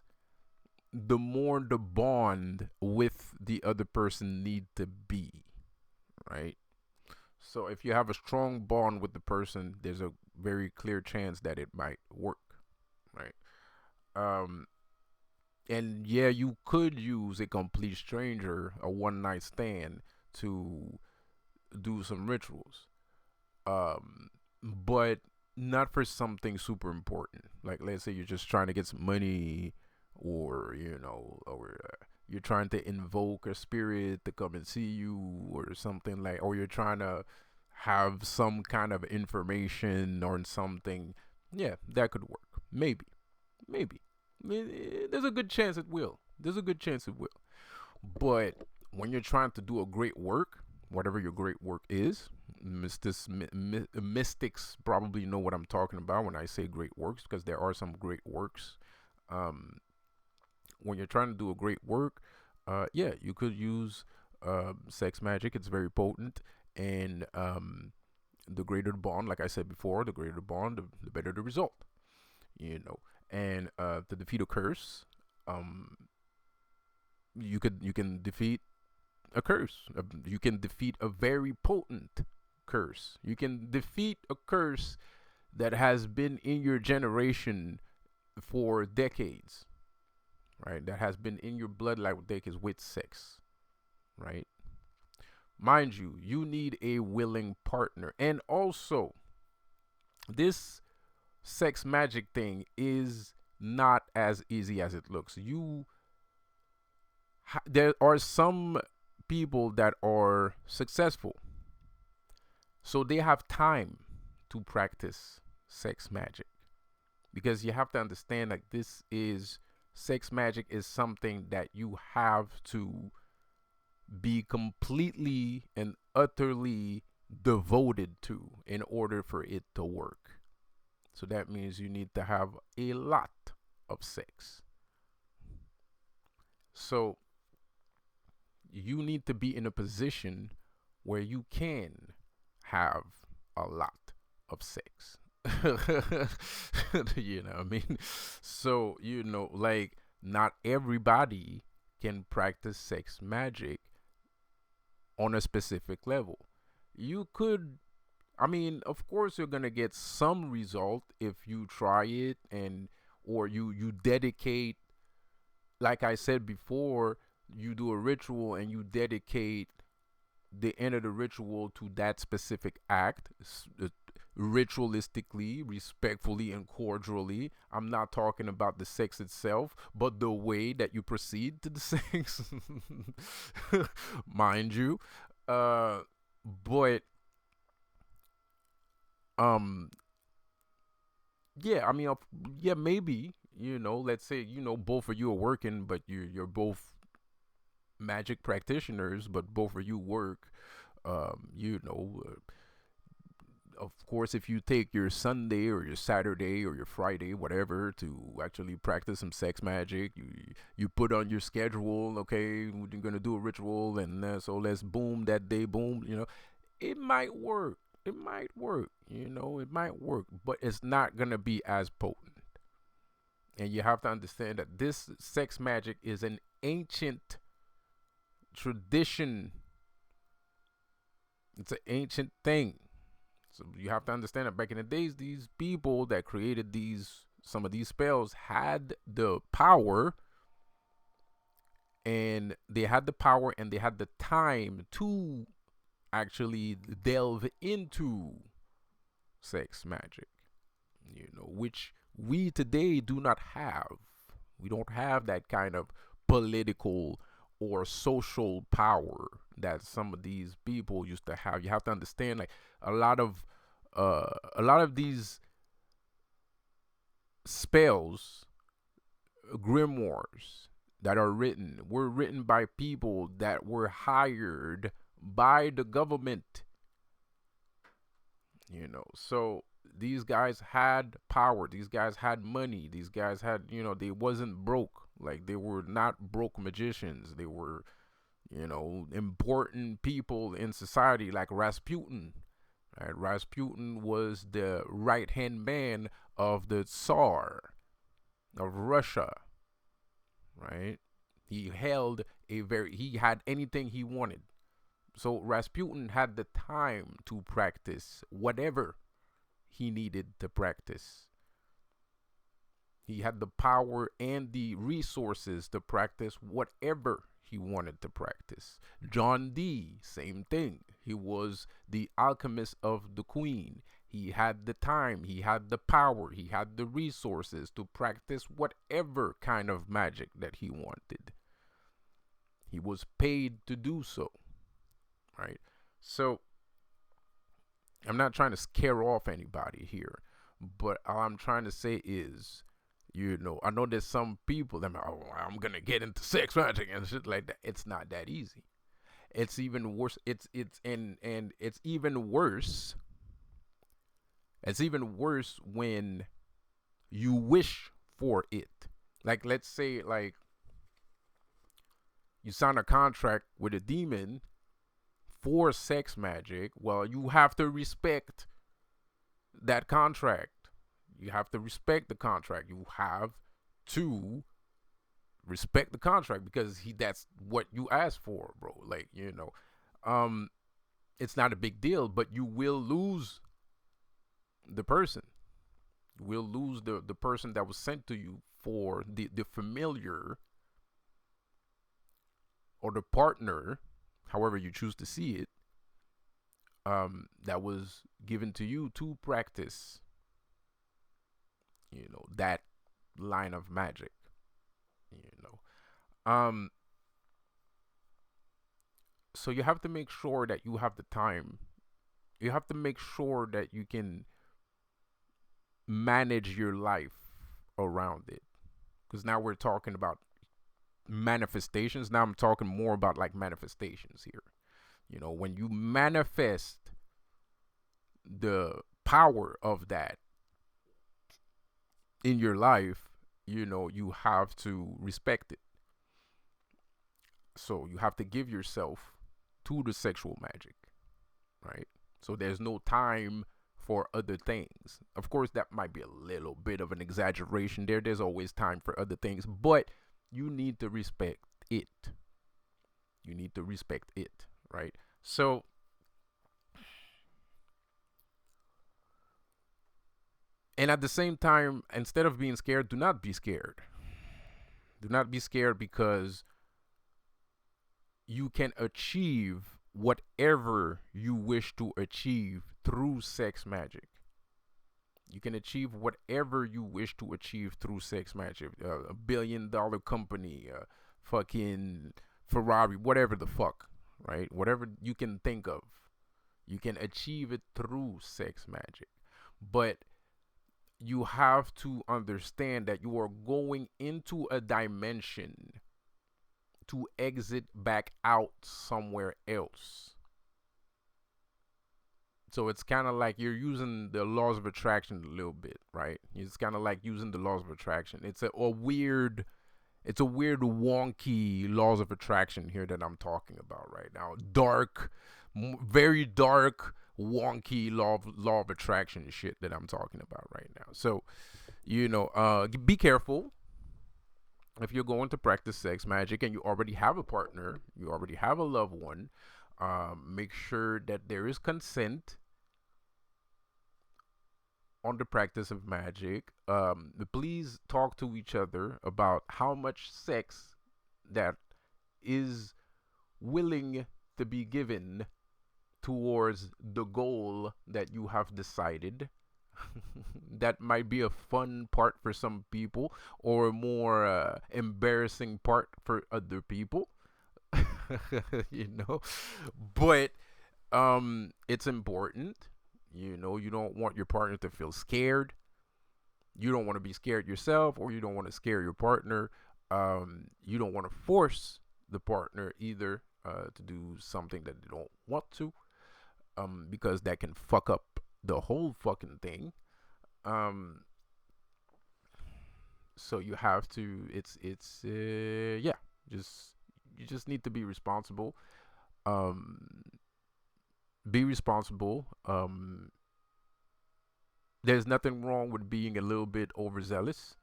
the more the bond with the other person need to be, right? So if you have a strong bond with the person, there's a very clear chance that it might work, right? Um, and yeah, you could use a complete stranger, a one night stand, to do some rituals. But not for something super important. Like, let's say you're just trying to get some money, or or you're trying to invoke a spirit to come and see you, or something like, or you're trying to have some kind of information or something. Yeah, that could work. Maybe. There's a good chance it will. There's a good chance it will. But when you're trying to do a great work, whatever your great work is, mystics probably know what I'm talking about when I say great works, because there are some great works. When you're trying to do a great work, yeah, you could use sex magic. It's very potent, and the greater the bond, like I said before, the greater the bond, the better the result. And to defeat a curse, you can defeat a curse. You can defeat a very potent curse. You can defeat a curse that has been in your generation for decades, right? That has been in your bloodline with decades with sex, right? Mind you, you need a willing partner. And also, this sex magic thing is not as easy as it looks. There are some people that are successful, so they have time to practice sex magic, because you have to understand, like, this is sex magic is something that you have to be completely and utterly devoted to in order for it to work. So that means you need to have a lot of sex. So you need to be in a position where you can have a lot of sex. You know what I mean? So, like, not everybody can practice sex magic on a specific level. You could, I mean, of course you're going to get some result if you try it, and or you dedicate, like I said before, you do a ritual and you dedicate the end of the ritual to that specific act, ritualistically, respectfully, and cordially. I'm not talking about the sex itself, but the way that you proceed to the sex, mind you. But um, yeah, I mean, yeah, maybe, let's say, both of you are working, but you're both magic practitioners, but both of you work. Um, you know, uh, of course, if you take your Sunday or your Saturday or your Friday, whatever, to actually practice some sex magic, you put on your schedule. Okay, we're gonna do a ritual, and so let's boom that day, boom. It might work. It might work. It might work, but it's not gonna be as potent. And you have to understand that this sex magic is an ancient tradition. It's an ancient thing. So you have to understand that back in the days, these people that created some of these spells had the power, and they had the power and they had the time to actually delve into sex magic, which we today do not have. We don't have that kind of political or social power that some of these people used to have. You have to understand, like, a lot of these spells, grimoires that were written by people that were hired by the government. So these guys had power, these guys had money, these guys had, they wasn't broke. Like, they were not broke magicians. They were, important people in society, like Rasputin. Right? Rasputin was the right hand man of the Tsar of Russia. Right? He had anything he wanted. So Rasputin had the time to practice whatever he needed to practice. He had the power and the resources to practice whatever he wanted to practice. John Dee, same thing. He was the alchemist of the Queen. He had the time, he had the power, he had the resources to practice whatever kind of magic that he wanted. He was paid to do so. Right? So I'm not trying to scare off anybody here, but all I'm trying to say is, I know there's some people that I'm gonna get into sex magic and shit like that. It's not that easy. It's even worse. It's even worse. It's even worse when you wish for it. Like, let's say, like, you sign a contract with a demon for sex magic. Well, you have to respect that contract. You have to respect the contract. You have to respect the contract, because that's what you asked for, bro. Like, um it's not a big deal, but you will lose the person. You will lose the person that was sent to you for the familiar, or the partner, however you choose to see it, that was given to you to practice, that line of magic, you know. So you have to make sure that you have the time. You have to make sure that you can manage your life around it. Because now we're talking about manifestations. Now I'm talking more about like manifestations here. When you manifest the power of that in your life, you have to respect it. So you have to give yourself to the sexual magic, right? So there's no time for other things. Of course, that might be a little bit of an exaggeration there. There's always time for other things, but you need to respect it. You need to respect it, right? So, and at the same time, instead of being scared, do not be scared. Do not be scared, because you can achieve whatever you wish to achieve through sex magic. You can achieve whatever you wish to achieve through sex magic. A $1 billion company, fucking Ferrari, whatever the fuck, right? Whatever you can think of, you can achieve it through sex magic. But you have to understand that you are going into a dimension to exit back out somewhere else. So it's kind of like you're using the laws of attraction a little bit, right? It's kind of like using the laws of attraction. It's a weird wonky laws of attraction here that I'm talking about right now. Dark, very dark, wonky law of attraction shit that I'm talking about right now. So, be careful if you're going to practice sex magic and you already have a partner, you already have a loved one. Make sure that there is consent on the practice of magic. Please talk to each other about how much sex that is willing to be given towards the goal that you have decided. That might be a fun part for some people, or a more embarrassing part for other people. But it's important. You don't want your partner to feel scared. You don't want to be scared yourself, or you don't want to scare your partner. You don't want to force the partner either to do something that they don't want to, because that can fuck up the whole fucking thing. So you have to. Yeah. You just need to be responsible. Be responsible. There's nothing wrong with being a little bit overzealous,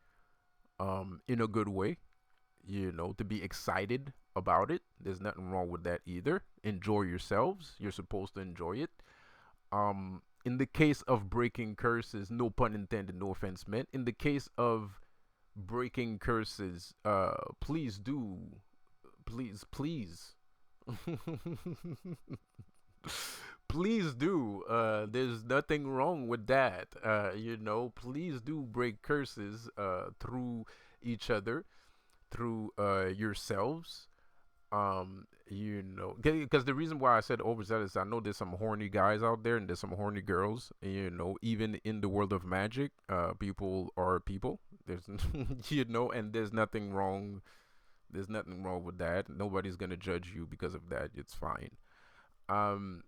in a good way. To be excited about it. There's nothing wrong with that either. Enjoy yourselves. You're supposed to enjoy it. In the case of breaking curses, no pun intended, no offense meant. In the case of breaking curses, please do, please, please do. There's nothing wrong with that. Please do break curses through each other, through yourselves. Because the reason why I said overzealous, I know there's some horny guys out there and there's some horny girls. Even in the world of magic, people are people. There's and there's nothing wrong. There's nothing wrong with that. Nobody's gonna judge you because of that. It's fine. As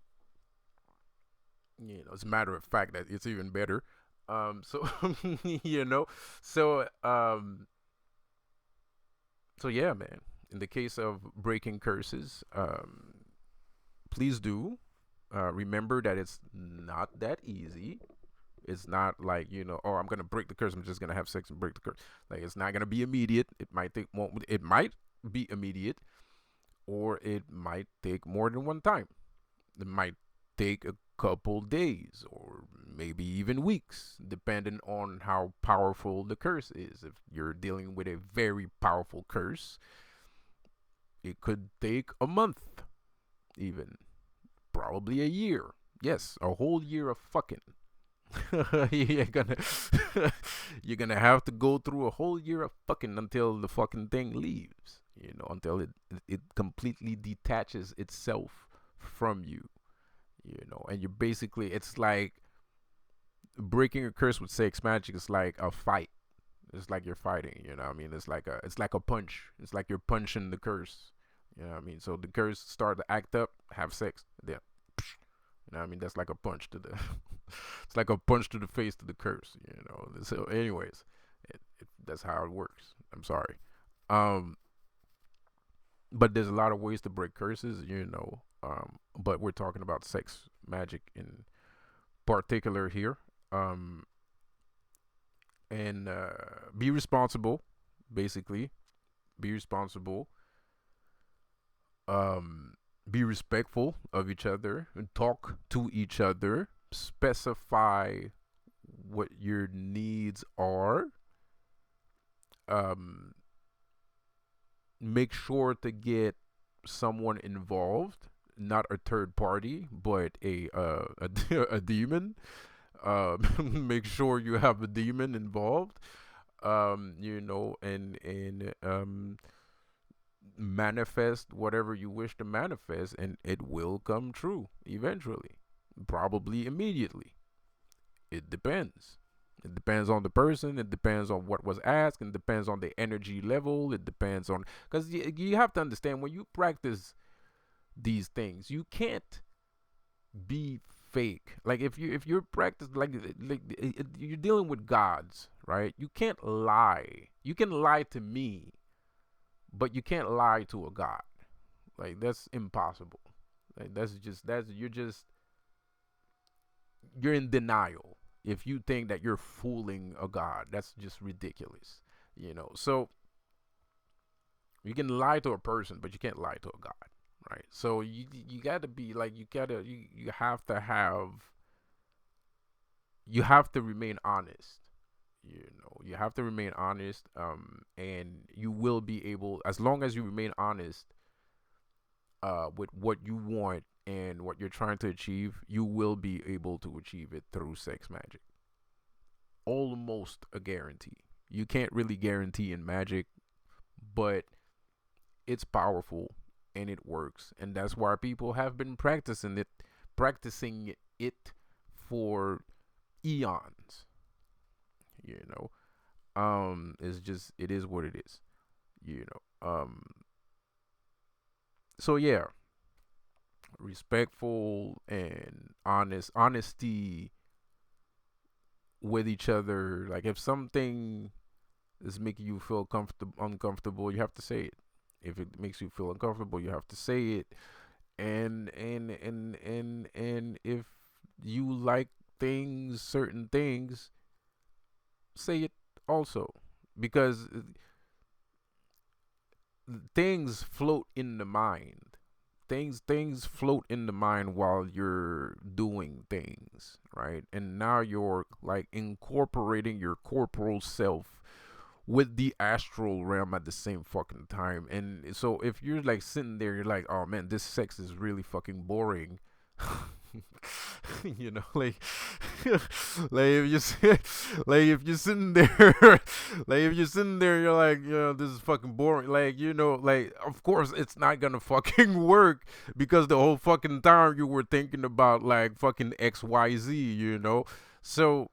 a matter of fact, that it's even better. So so so yeah, man. In the case of breaking curses, please do remember that it's not that easy. It's not like, oh, I'm gonna break the curse. I'm just gonna have sex and break the curse. Like, it's not gonna be immediate. It might be immediate, or it might take more than one time. It might take a couple days or maybe even weeks, depending on how powerful the curse is. If you're dealing with a very powerful curse, it could take a month, even probably a year. Yes, a whole year of fucking. you're gonna you're gonna have to go through a whole year of fucking until the fucking thing leaves. Until it completely detaches itself from you. And you're basically, it's like breaking a curse with sex magic is like a fight. It's like you're fighting. You know what I mean? It's like a punch. It's like you're punching the curse. You know what I mean? So the curse start to act up, have sex, yeah. You know what I mean? That's like a punch to the it's like a punch to the face to the curse. So anyways, that's how it works. I'm sorry. Um but there's a lot of ways to break curses, but we're talking about sex magic in particular here. Um and be responsible, basically. Be responsible. Um be respectful of each other and talk to each other. Specify what your needs are. Um Make sure to get someone involved, not a third party, but a demon. Make sure you have a demon involved. And manifest whatever you wish to manifest, and it will come true eventually, probably immediately. It depends. It depends on the person. It depends on what was asked. It depends on the energy level. It depends on, because you have to understand, when you practice these things, you can't be fake. Like, if you're practice you're dealing with gods, right? You can't lie. You can lie to me, but you can't lie to a god. Like, that's impossible. Like, you're in denial if you think that you're fooling a god. That's just ridiculous. So you can lie to a person, but you can't lie to a god, right? So you got to be like, you have to remain honest. You have to remain honest. And you will be able, as long as you remain honest with what you want and what you're trying to achieve, you will be able to achieve it through sex magic. Almost a guarantee. You can't really guarantee in magic, but it's powerful and it works, and that's why people have been practicing it for eons. You know, it is what it is. You know, so yeah, respectful and honesty with each other. Like, if something is making you feel uncomfortable, you have to say it. If it makes you feel uncomfortable, you have to say it. And if you like certain things, say it also, because things float in the mind. Things float in the mind while you're doing things, right? And now you're like incorporating your corporal self with the astral realm at the same fucking time. And so if you're like sitting there, you're like, oh man, this sex is really fucking boring. Like, like if you if you're sitting there, like if you're sitting there, you're like, this is fucking boring. Like, like, of course it's not gonna fucking work, because the whole fucking time you were thinking about like fucking XYZ. So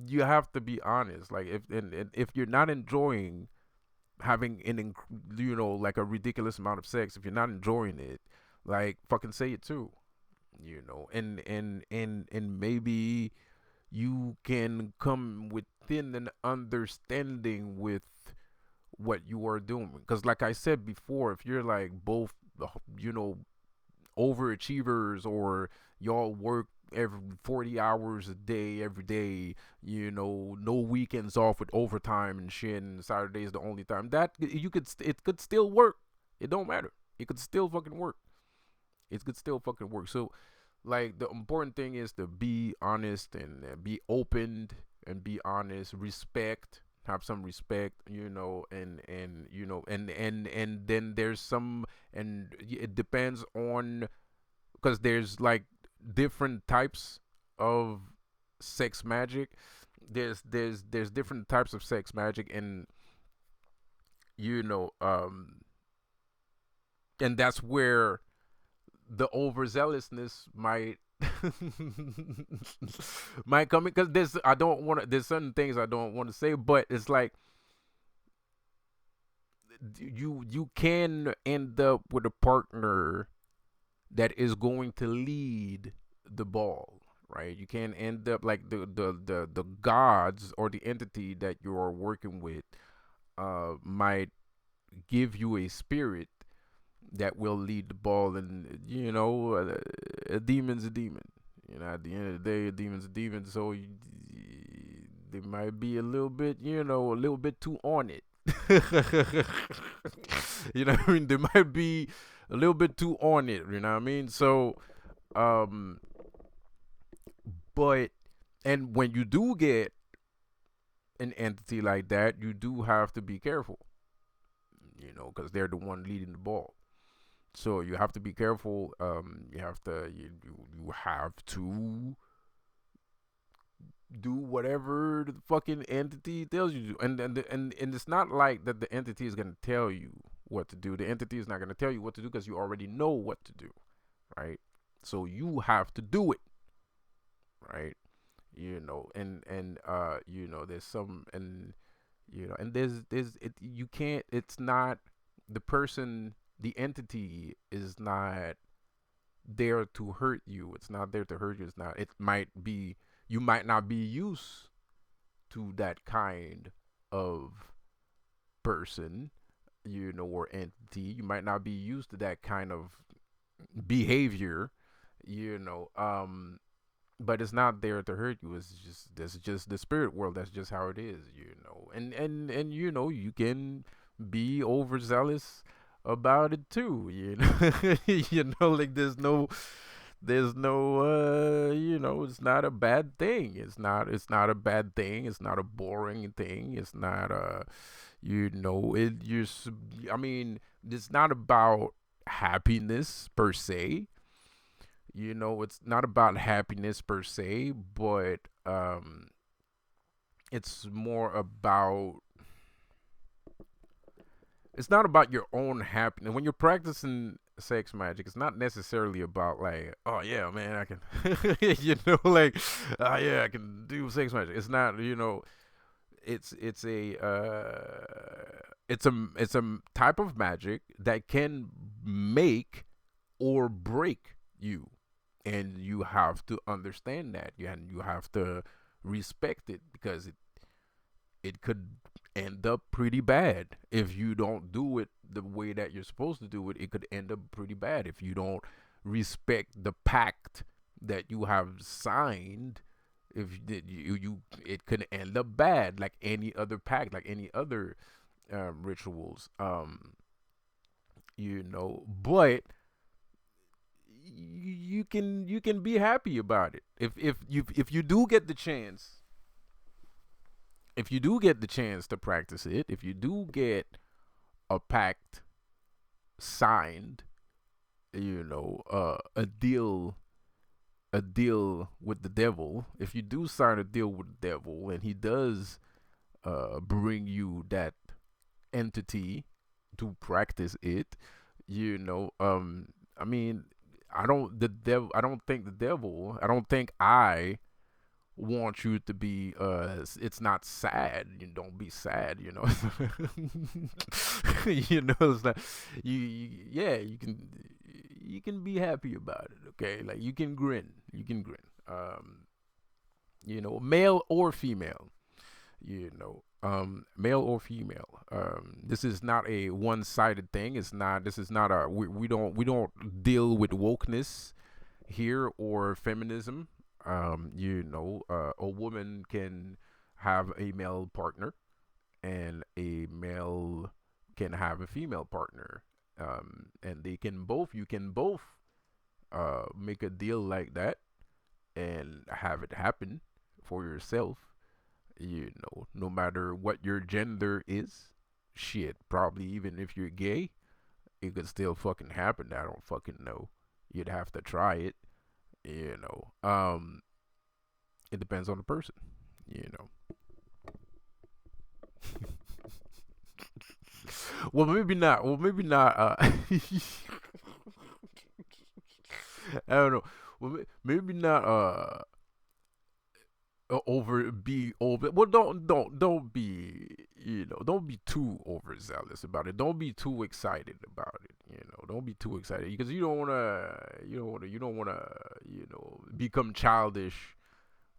you have to be honest. Like, if you're not enjoying having like a ridiculous amount of sex, if you're not enjoying it, like, fucking say it too. And maybe you can come within an understanding with what you are doing, because like I said before, if you're like both you know overachievers, or y'all work every 40 hours a day, every day, no weekends off with overtime and shit, and Saturday is the only time. That it could still work. It don't matter. It could still fucking work. It could still fucking work. So, like, the important thing is to be honest and be open and be honest, respect, have some respect, and then there's some, and it depends on, because there's like different types of sex magic. There's different types of sex magic, and you know and that's where the overzealousness might might come in, because there's certain things I don't want to say, but it's like you can end up with a partner that is going to lead the ball, right? You can end up like the gods or the entity that you're working with might give you a spirit that will lead the ball, and a demon's a demon. At the end of the day, a demon's a demon. So they might be a little bit, a little bit too on it. What I mean? They might be a little bit too on it. You know what I mean? So, um, but and when you do get an entity like that, you do have to be careful. Because they're the one leading the ball. So you have to be careful. You have to you have to do whatever the fucking entity tells you to do. And it's not like that the entity is gonna tell you what to do. The entity is not gonna tell you what to do because you already know what to do, right? So you have to do it, right? There's some, and there's it you can't it's not the person, the entity is not there to hurt you. It's not there to hurt you. It's not. It might be, you might not be used to that kind of person, or entity. You might not be used to that kind of behavior, but it's not there to hurt you. That's just the spirit world. That's just how it is, and you can be overzealous about it too, like there's no it's not a bad thing. It's not a bad thing. It's not a boring thing. It's not I mean, it's not about happiness per se. It's not about happiness per se, but it's more about, it's not about your own happiness. When you're practicing sex magic, it's not necessarily about like, oh yeah, man, I can, like, oh yeah, I can do sex magic. It's not, it's a type of magic that can make or break you, and you have to understand that, and you have to respect it, because it could end up pretty bad if you don't do it the way that you're supposed to do it. It could end up pretty bad if you don't respect the pact that you have signed. If you it could end up bad, like any other pact, like any other rituals. But you can be happy about it if you do get the chance. If you do get the chance to practice it, if you do get a pact signed, a deal with the devil. If you do sign a deal with the devil, and he does bring you that entity to practice it, I mean, I don't think the devil, I don't think I want you to be it's not sad. You don't be sad, it's not, yeah, you can be happy about it, okay? Like, you can grin, male or female, male or female. This is not a one-sided thing. This is not we don't deal with wokeness here, or feminism. A woman can have a male partner, and a male can have a female partner. And you can both make a deal like that and have it happen for yourself. No matter what your gender is, shit, probably even if you're gay, it could still fucking happen. I don't fucking know. You'd have to try it. You know, it depends on the person. You know. Well, maybe not. Well, maybe not. I don't know. Well, maybe not. Over be over. Well, don't be. Don't be too overzealous about it. Don't be too excited about it. Don't be too excited because you don't wanna. You don't wanna. Become childish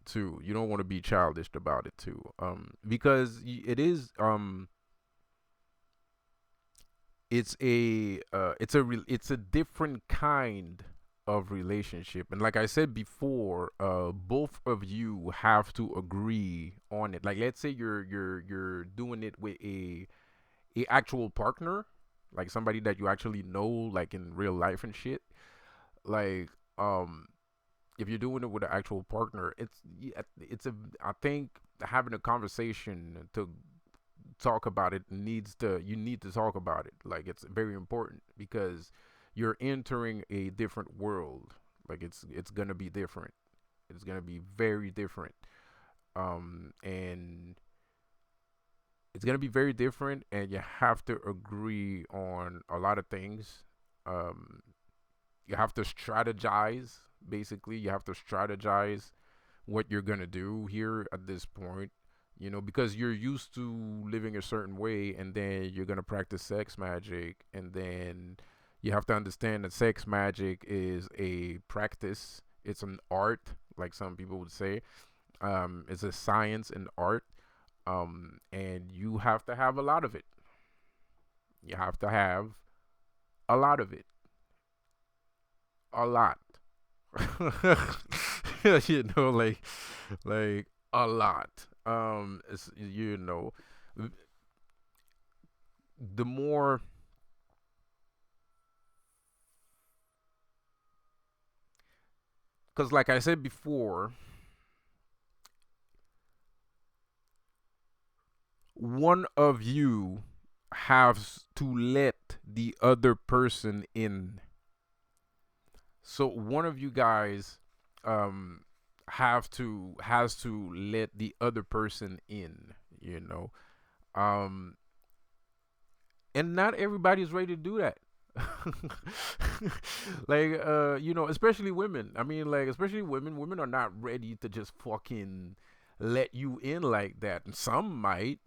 too. You don't want to be childish about it too. Because it is. It's a different kind of relationship, and like I said before, both of you have to agree on it. Like, let's say you're doing it with a actual partner, like somebody that you actually know, like in real life and shit. Like, if you're doing it with an actual partner, it's a I think having a conversation to talk about it you need to talk about it. Like, it's very important because you're entering a different world. Like, it's gonna be different. It's gonna be very different. And it's gonna be very different, and you have to agree on a lot of things. Um, you have to strategize. Basically, you have to strategize what you're gonna do here at this point. Because you're used to living a certain way, and then you're gonna practice sex magic, and then you have to understand that sex magic is a practice. It's an art, like some people would say. It's a science and art. And you have to have a lot of it. You have to have a lot of it. A lot. Like a lot. It's, the more, because like I said before, one of you has to let the other person in. So one of you guys um has to let the other person in, you know. Um and not everybody's ready to do that. Like, especially women. I mean, like, especially women are not ready to just fucking let you in like that. And some might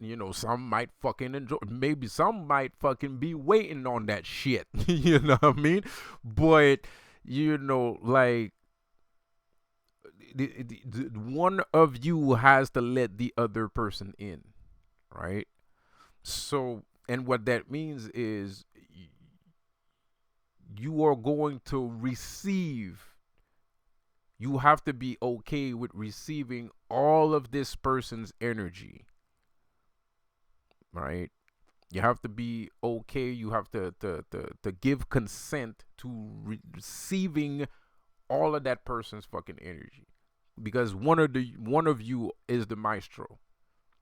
fucking enjoy, maybe some might fucking be waiting on that shit. You know what I mean? But like, one of you has to let the other person in, right? So, and what that means is you are going to receive, you have to be okay with receiving all of this person's energy, right? You have to be okay. You have to give consent to receiving all of that person's fucking energy, because one of you is the maestro.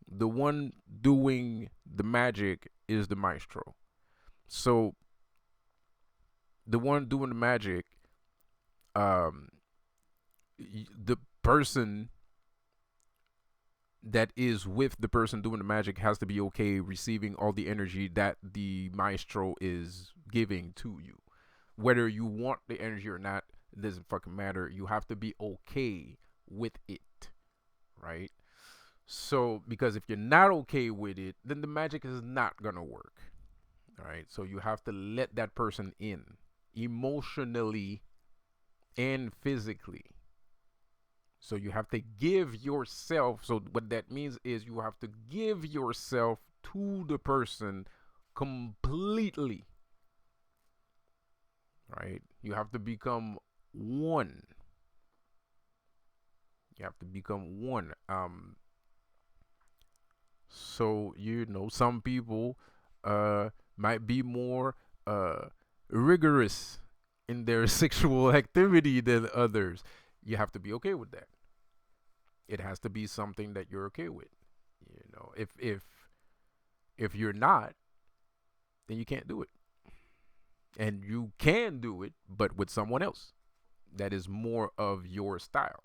The one doing the magic is the maestro. So the one doing the magic, um, the person that is with the person doing the magic has to be okay receiving all the energy that the maestro is giving to you. Whether you want the energy or not, it doesn't fucking matter. You have to be okay with it, right? So, because if you're not okay with it, then the magic is not gonna work. All right. So you have to let that person in emotionally and physically. So you have to give yourself. So what that means is you have to give yourself to the person completely. Right? You have to become one. You have to become one. So some people might be more rigorous in their sexual activity than others. You have to be okay with that. It has to be something that you're okay with. If you're not, then you can't do it. And you can do it, but with someone else that is more of your style.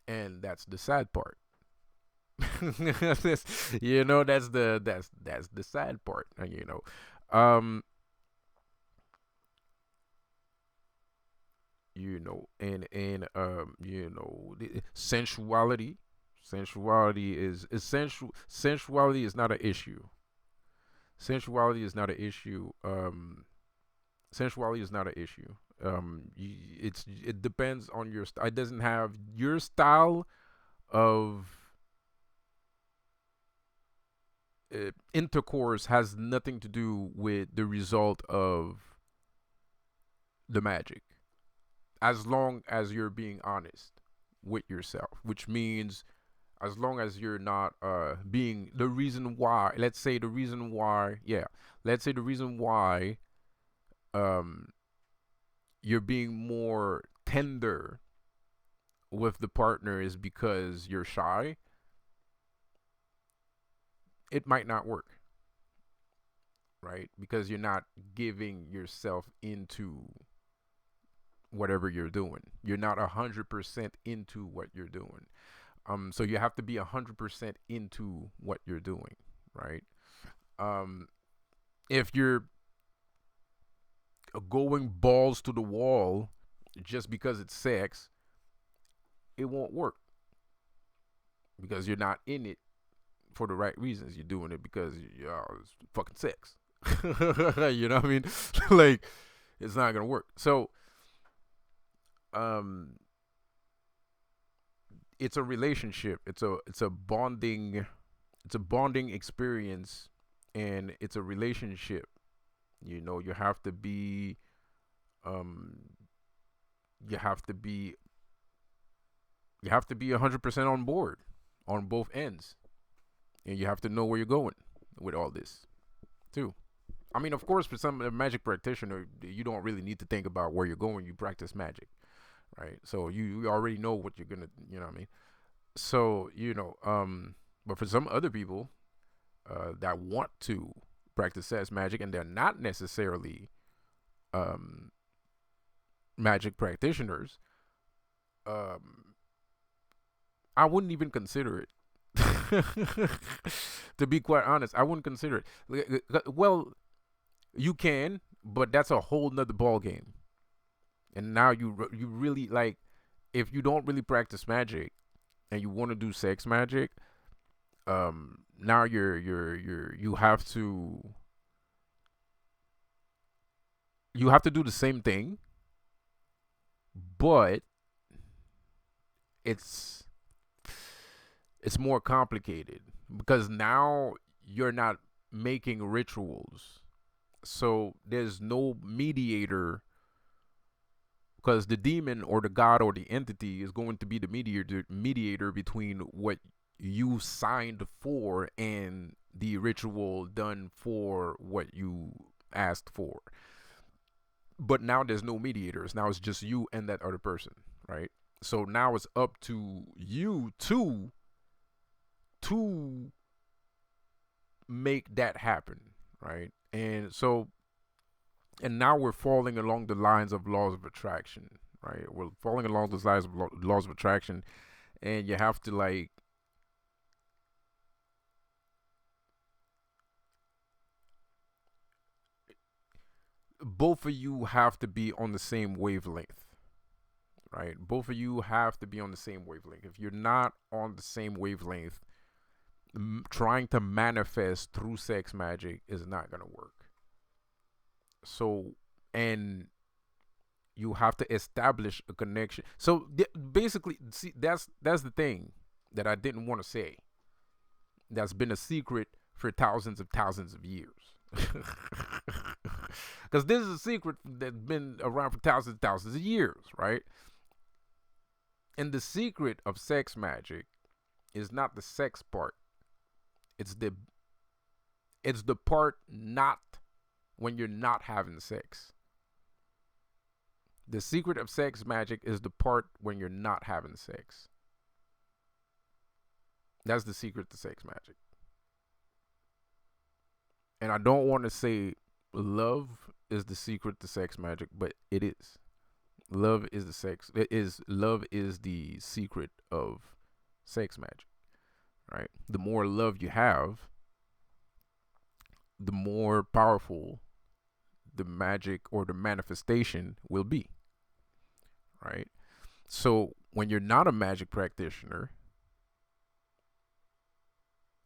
And that's the sad part. That's the sad part. Um, sensuality. Sensuality is essential. Sensuality is not an issue. Sensuality is not an issue. Sensuality is not an issue. It depends on your style. It doesn't have your style of intercourse has nothing to do with the result of the magic, as long as you're being honest with yourself, which means as long as you're not being the reason why. Let's say the reason why um you're being more tender with the partner is because you're shy. It might not work, right? Because you're not giving yourself into whatever you're doing. You're not 100% into what you're doing. So you have to be 100% into what you're doing, right? If you're going balls to the wall just because it's sex, it won't work, because you're not in it for the right reasons. You're doing it because it's fucking sex. You know what I mean? Like, it's not gonna work. So, it's a relationship. It's a bonding experience, and it's a relationship. You have to be, um, you have to be, you have to be 100% on board on both ends, and you have to know where you're going with all this too. I mean, of course, for some a magic practitioner, you don't really need to think about where you're going. You practice magic, right? So you already know what you're gonna, you know what I mean? So but for some other people that want to practice sex magic, and they're not necessarily um, magic practitioners, um, I wouldn't even consider it. To be quite honest, I wouldn't consider it. Well, you can, but that's a whole nother ball game. And now you really, like, if you don't really practice magic and you want to do sex magic, now you have to do the same thing, but it's more complicated, because now you're not making rituals. So there's no mediator, because the demon or the god or the entity is going to be the mediator between what you signed for and the ritual done for what you asked for. But now there's no mediators. Now it's just you and that other person, right? So now it's up to you to make that happen, right? And now we're falling along the lines of laws of attraction, right? We're falling along those lines of laws of attraction, and you have to, like, both of you have to be on the same wavelength, right? Both of you have to be on the same wavelength. If you're not on the same wavelength, trying to manifest through sex magic is not gonna work. So, and you have to establish a connection. So basically, see, that's the thing that I didn't want to say. That's been a secret for thousands of years. Because this is a secret that's been around for thousands and thousands of years, right? And the secret of sex magic is not the sex part. It's the part not when you're not having sex. The secret of sex magic is the part when you're not having sex. That's the secret to sex magic. And I don't want to say love is the secret to sex magic, but it is. Love is the sex. Love is the secret of sex magic, right? The more love you have, the more powerful the magic or the manifestation will be, right? So when you're not a magic practitioner,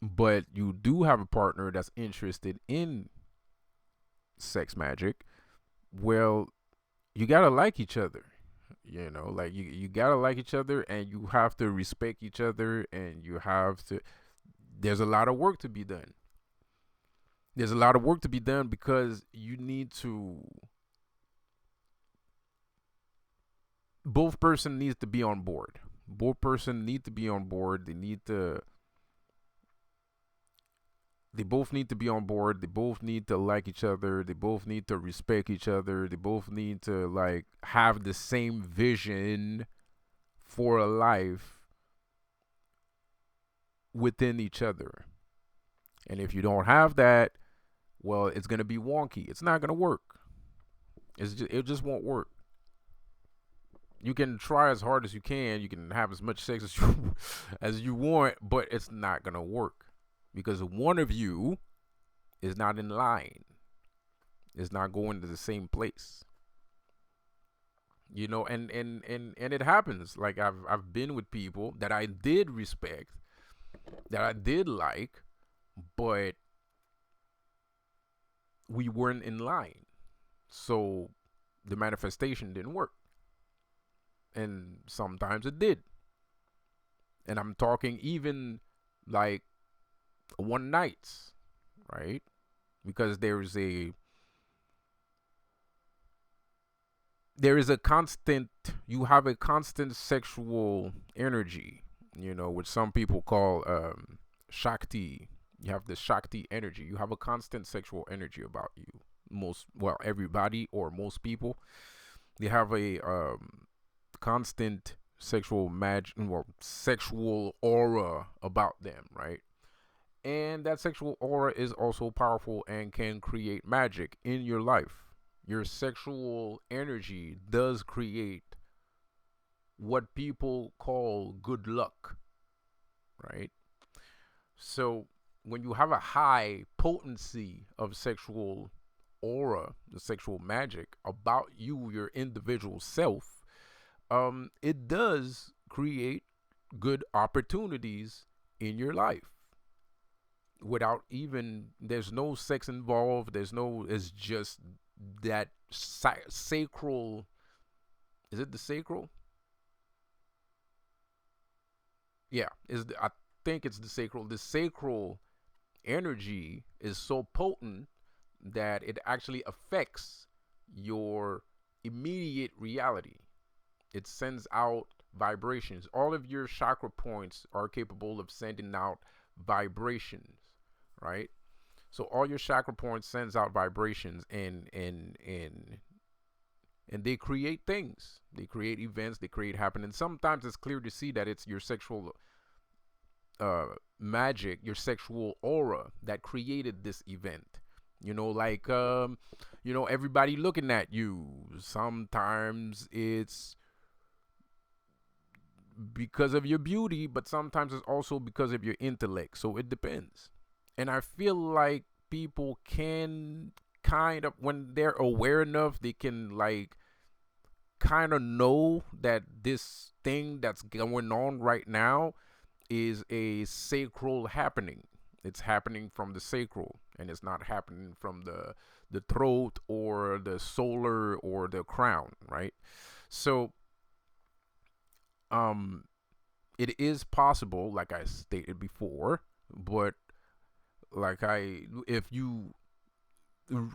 but you do have a partner that's interested in sex magic, well, you gotta like each other. Like you gotta like each other, and you have to respect each other, and you have to. There's a lot of work to be done. There's a lot of work to be done because you need to. Both person needs to be on board. Both person need to be on board. They need to. They both need to be on board. They both need to like each other. They both need to respect each other. They both need to like have the same vision for a life within each other. And if you don't have that, well, it's gonna be wonky. It's not gonna work. It just won't work. You can try as hard as you can. You can have as much sex as you want, but it's not gonna work because one of you is not in line. It's not going to the same place. And it happens. Like I've been with people that I did respect, that I did like, but we weren't in line. So the manifestation didn't work. And sometimes it did. And I'm talking even like one nights, right? Because there is a constant, you have a constant sexual energy, which some people call Shakti. You have the Shakti energy. You have a constant sexual energy about you. Everybody or most people, they have a constant sexual aura about them, right? And that sexual aura is also powerful and can create magic in your life. Your sexual energy does create what people call good luck, right? So when you have a high potency of sexual aura, the sexual magic about you, your individual self, it does create good opportunities in your life without even, there's no sex involved. It's just that sacral, is it the sacral? Yeah, I think it's the sacral. The sacral energy is so potent that it actually affects your immediate reality. It sends out vibrations. All of your chakra points are capable of sending out vibrations, right? So all your chakra points sends out vibrations, and they create things. They create events. They create happenings. Sometimes it's clear to see that it's your sexual magic, your sexual aura that created this event. Everybody looking at you. Sometimes it's because of your beauty, but sometimes it's also because of your intellect. So it depends. And I feel like people can kind of, when they're aware enough, they can like kind of know that this thing that's going on right now is a sacral happening. It's happening from the sacral, and it's not happening from the throat or the solar or the crown, right? So it is possible, like I stated before, but if you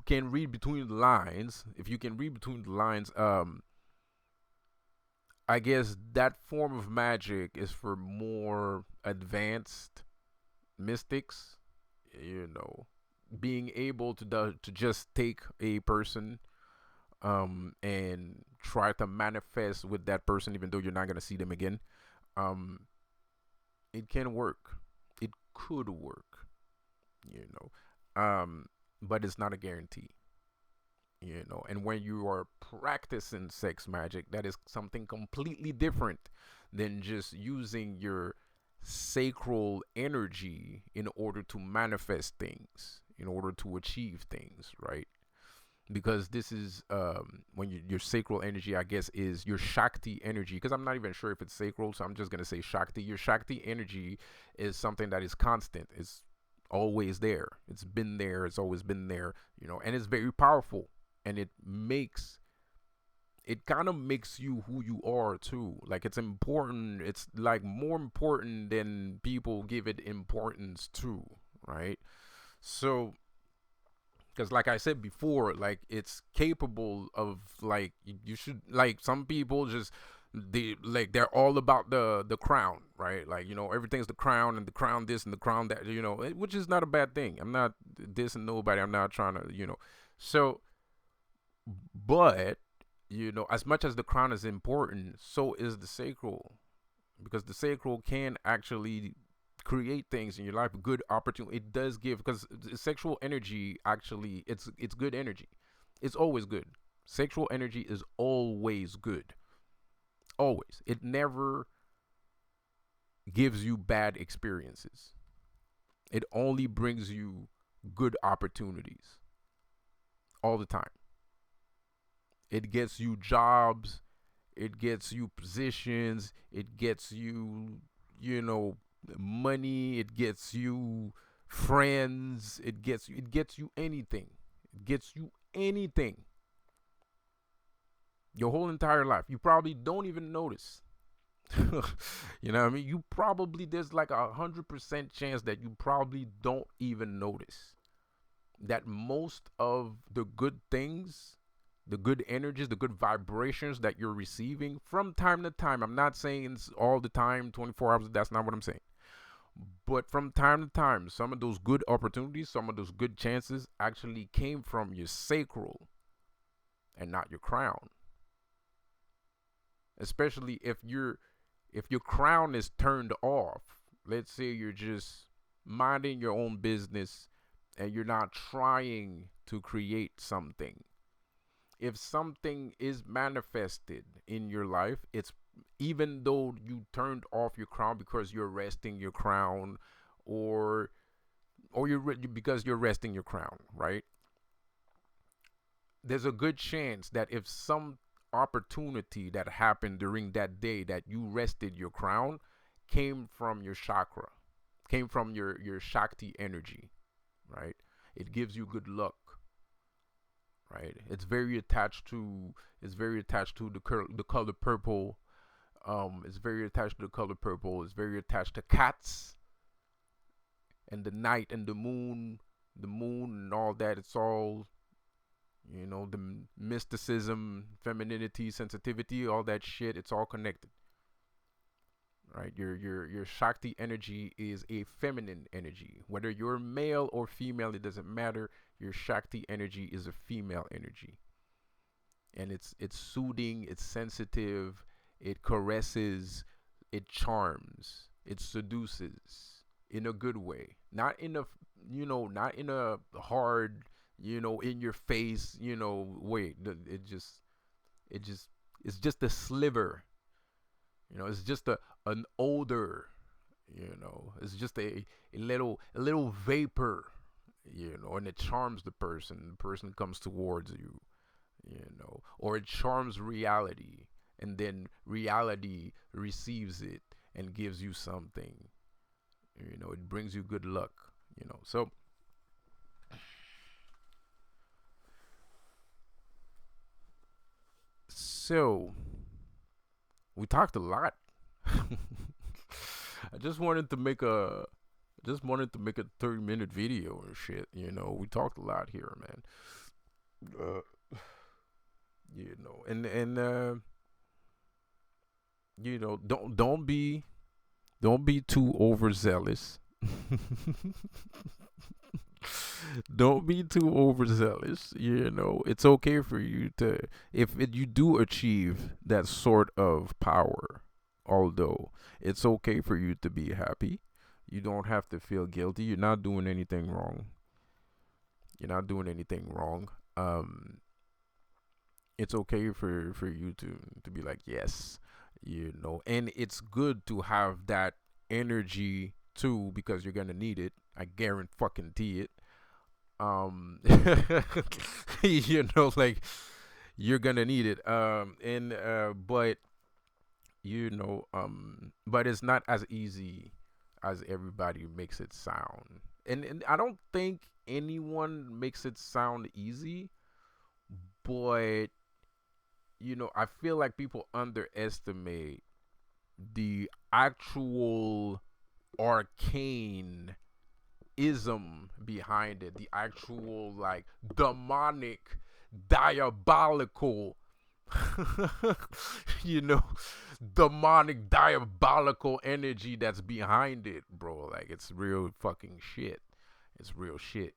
can read between the lines, if you can read between the lines, I guess that form of magic is for more advanced mystics, you know, being able to just take a person and try to manifest with that person even though you're not going to see them again. Um it can work. It could work, you know. But it's not a guarantee, you know. And when you are practicing sex magic, that is something completely different than just using your sacral energy in order to manifest things, in order to achieve things, right? Because this is when your sacral energy, I guess, is your Shakti energy, because I'm not even sure if it's sacral, so I'm just going to say Shakti. Your Shakti energy is something that is constant. It's always there. It's been there. It's always been there, you know. And it's very powerful, and it kind of makes you who you are too. Like, it's important. It's like more important than people give it importance to, right? So, because like I said before, like, it's capable of, like, you should, like, some people just, they're all about the crown, right? Like, you know, everything's the crown, and the crown this and the crown that, you know, which is not a bad thing. I'm not dissing nobody. I'm not trying to, you know. So, but, you know, as much as the crown is important, so is the sacral, because the sacral can actually create things in your life, good opportunity. It does give, because sexual energy, actually, it's good energy. It's always good. Sexual energy is always good. Always. It never gives you bad experiences. It only brings you good opportunities all the time. It gets you jobs, it gets you positions, it gets you, you know, money, it gets you friends, it gets you anything. It gets you anything. Your whole entire life. You probably don't even notice. You know what I mean? You probably, there's like 100% chance that you probably don't even notice that most of the good things, the good energies, the good vibrations that you're receiving from time to time. I'm not saying it's all the time, 24 hours. That's not what I'm saying. But from time to time, some of those good opportunities, some of those good chances actually came from your sacral and not your crown. Especially if your crown is turned off. Let's say you're just minding your own business and you're not trying to create something. If something is manifested in your life, it's, even though you turned off your crown because you're resting your crown, or because you're resting your crown, right? There's a good chance that if some opportunity that happened during that day that you rested your crown came from your chakra, came from your Shakti energy, right? It gives you good luck, right? It's very attached to the color purple. It's very attached to the color purple. It's very attached to cats and the night and the moon and all that. It's all, you know, the mysticism, femininity, sensitivity, all that shit. It's all connected, right? Your Shakti energy is a feminine energy. Whether you're male or female, it doesn't matter. Your Shakti energy is a female energy, and it's soothing, it's sensitive, it caresses, it charms, it seduces in a good way, not in a, you know, not in a hard, you know, in your face, you know, way. It just it's just a sliver, you know. It's just an odor, you know. It's just a little vapor, you know, and it charms the person. The person comes towards you, you know, or it charms reality, and then reality receives it and gives you something, you know. It brings you good luck, you know. So we talked a lot. I just wanted to make Just wanted to make a 30-minute video and shit. You know, we talked a lot here, man. You know, and you know, don't be too overzealous. Don't be too overzealous. You know, it's okay for you to, if you do achieve that sort of power, although it's okay for you to be happy. You don't have to feel guilty. You're not doing anything wrong. You're not doing anything wrong. It's okay for you to be like, yes, you know, and it's good to have that energy too, because you're gonna need it. I guarantee it. um you know, like, you're gonna need it. And but you know, but it's not as easy as everybody makes it sound. And I don't think anyone makes it sound easy, but you know, I feel like people underestimate the actual arcane ism behind it, the actual, like, demonic, diabolical, you know, demonic, diabolical energy that's behind it, bro. Like, it's real fucking shit. It's real shit.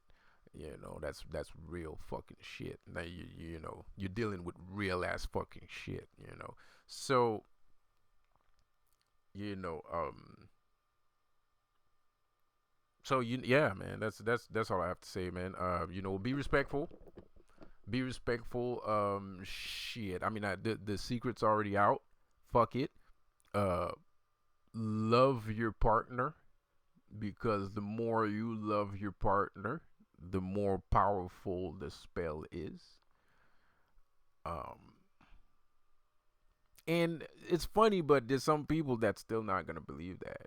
You know, that's real fucking shit. Now you know, you're dealing with real ass fucking shit. You know, so you know, so you, yeah, man, that's all I have to say, man. You know, be respectful. Be respectful. Shit. I mean, the secret's already out. Fuck it. Uh, love your partner, because the more you love your partner, the more powerful the spell is. Um, and it's funny, but there's some people that's still not gonna believe that.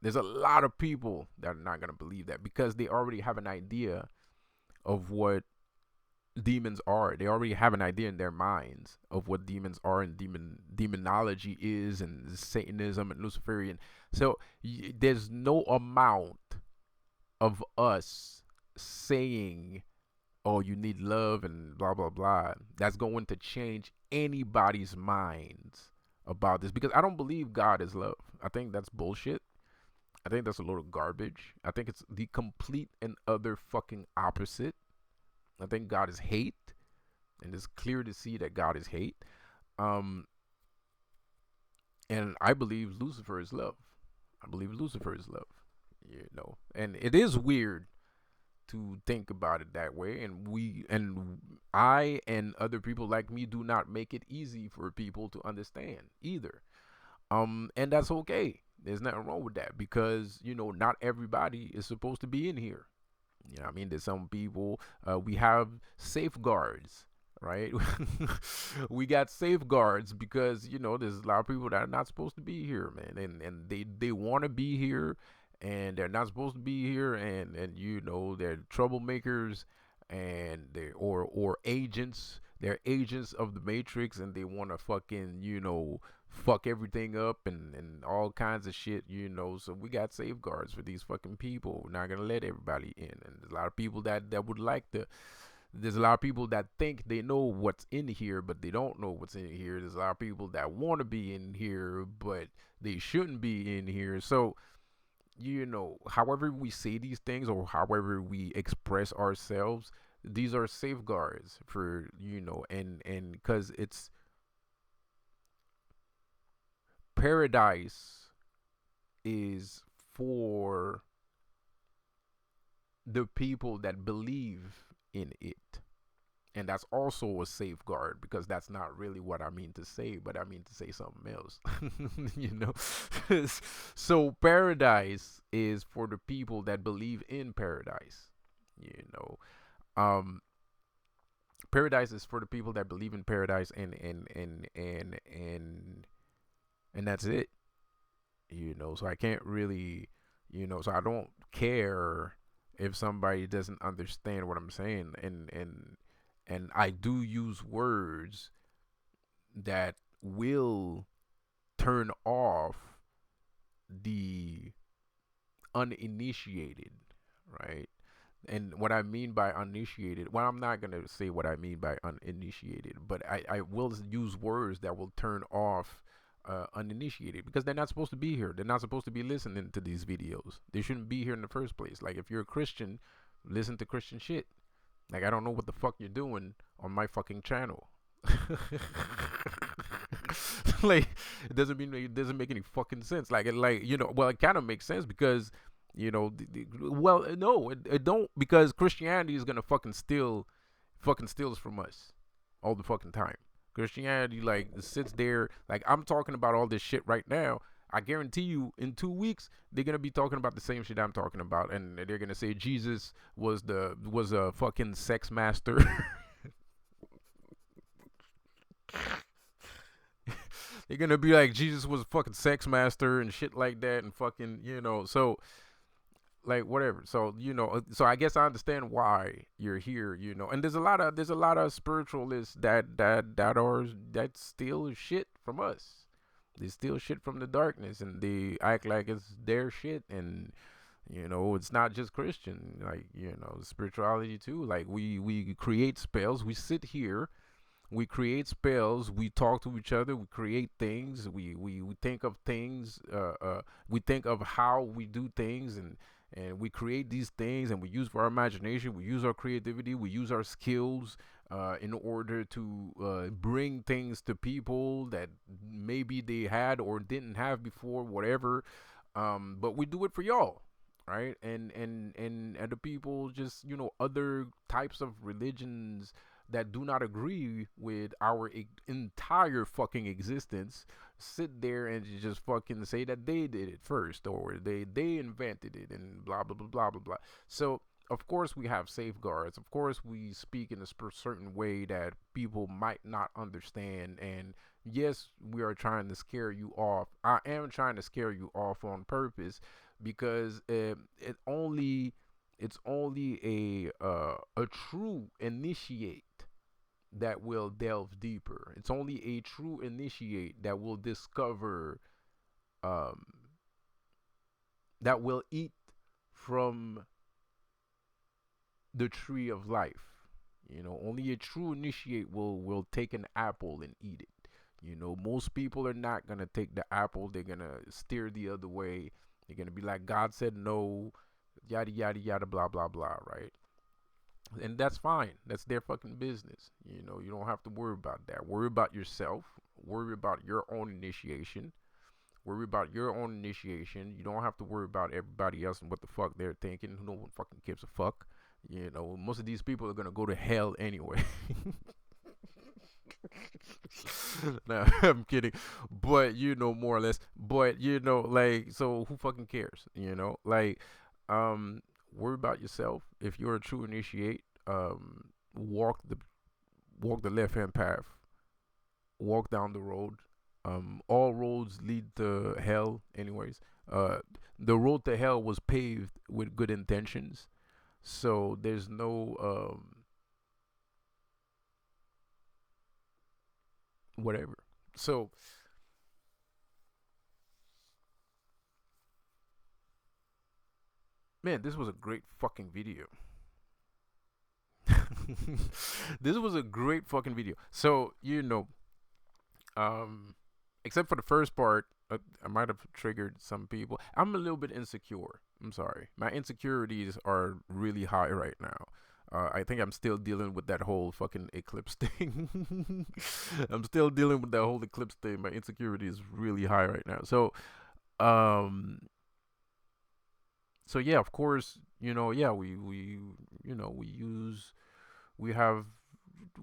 There's a lot of people that are not gonna believe that because they already have an idea of what demons are. They already have an idea in their minds of what demons are, and demonology is, and Satanism and Luciferian. So there's no amount of us saying, "Oh, you need love," and blah blah blah, that's going to change anybody's minds about this, because I don't believe God is love. I think that's bullshit. I think that's a load of garbage. I think it's the complete and other fucking opposite. I think God is hate, and it's clear to see that God is hate. Um, and I believe Lucifer is love. I believe Lucifer is love. You know, and it is weird to think about it that way, and I and other people like me do not make it easy for people to understand either. And that's okay. There's nothing wrong with that, because you know, not everybody is supposed to be in here. You know what I mean? There's some people, we have safeguards, right? We got safeguards because, you know, there's a lot of people that are not supposed to be here, man. And they want to be here, and they're not supposed to be here. And you know, they're troublemakers, and or agents. They're agents of the Matrix, and they want to fucking, you know, fuck everything up, and all kinds of shit, you know. So we got safeguards for these fucking people. We're not gonna let everybody in. And there's a lot of people that would like to. There's a lot of people that think they know what's in here, but they don't know what's in here. There's a lot of people that want to be in here, but they shouldn't be in here. So, you know, however we say these things, or however we express ourselves, these are safeguards for, you know, and because it's paradise is for the people that believe in it. And that's also a safeguard, because that's not really what I mean to say, but I mean to say something else. You know? So paradise is for the people that believe in paradise. You know. Um Paradise is for the people that believe in paradise, and that's it. You know, so I can't really, you know, so I don't care if somebody doesn't understand what I'm saying, and I do use words that will turn off the uninitiated, right? And what I mean by uninitiated, well, I'm not gonna say what I mean by uninitiated, but I will use words that will turn off uninitiated, because they're not supposed to be here. They're not supposed to be listening to these videos. They shouldn't be here in the first place. Like, if you're a Christian, listen to Christian shit. Like, I don't know what the fuck you're doing on my fucking channel. Like, it doesn't make any fucking sense. Like, well, it kind of makes sense because, well, no, it don't, because Christianity is gonna fucking steals from us all the fucking time. Christianity, like, sits there, like, I'm talking about all this shit right now. I guarantee you, in 2 weeks, they're gonna be talking about the same shit I'm talking about, and they're gonna say Jesus was a fucking sex master. They're gonna be like, Jesus was a fucking sex master and shit like that, and fucking, so, like, whatever. So, so I guess I understand why you're here, and there's a lot of spiritualists that steal shit from us. They steal shit from the darkness, and they act like it's their shit. And it's not just Christian, like, spirituality too. Like, we create spells. We sit here, we create spells, we talk to each other, we create things, we think of things, we think of how we do things, and we create these things, and we use our imagination, we use our creativity, we use our skills in order to bring things to people that maybe they had or didn't have before, whatever. But we do it for y'all, right? And the people, just, other types of religions that do not agree with our entire fucking existence, sit there and just fucking say that they did it first, or they invented it, and blah blah blah blah blah blah. So of course we have safeguards. Of course we speak in a certain way that people might not understand. And yes, we are trying to scare you off. I am trying to scare you off on purpose, because it's only a true initiate that will delve deeper. It's only a true initiate that will discover, um, that will eat from the tree of life. Only a true initiate will take an apple and eat it. Most people are not gonna take the apple. They're gonna steer the other way. They're gonna be like, God said no, yada yada yada, blah blah blah, right? And that's fine. That's their fucking business. You don't have to worry about that. Worry about yourself. Worry about your own initiation. Worry about your own initiation. You don't have to worry about everybody else and what the fuck they're thinking. No one fucking gives a fuck. Most of these people are gonna go to hell anyway. No, I'm kidding. But more or less. But like, so who fucking cares? Like, worry about yourself. If you're a true initiate, walk the left hand path. Walk down the road. All roads lead to hell anyways. The road to hell was paved with good intentions. So there's no whatever. So, man, this was a great fucking video. This was a great fucking video. So, um except for the first part, I might have triggered some people. I'm a little bit insecure. I'm sorry. My insecurities are really high right now. I think I'm still dealing with that whole fucking Eclipse thing. I'm still dealing with that whole Eclipse thing. My insecurity is really high right now. Um, so yeah, of course, yeah, we use, we have,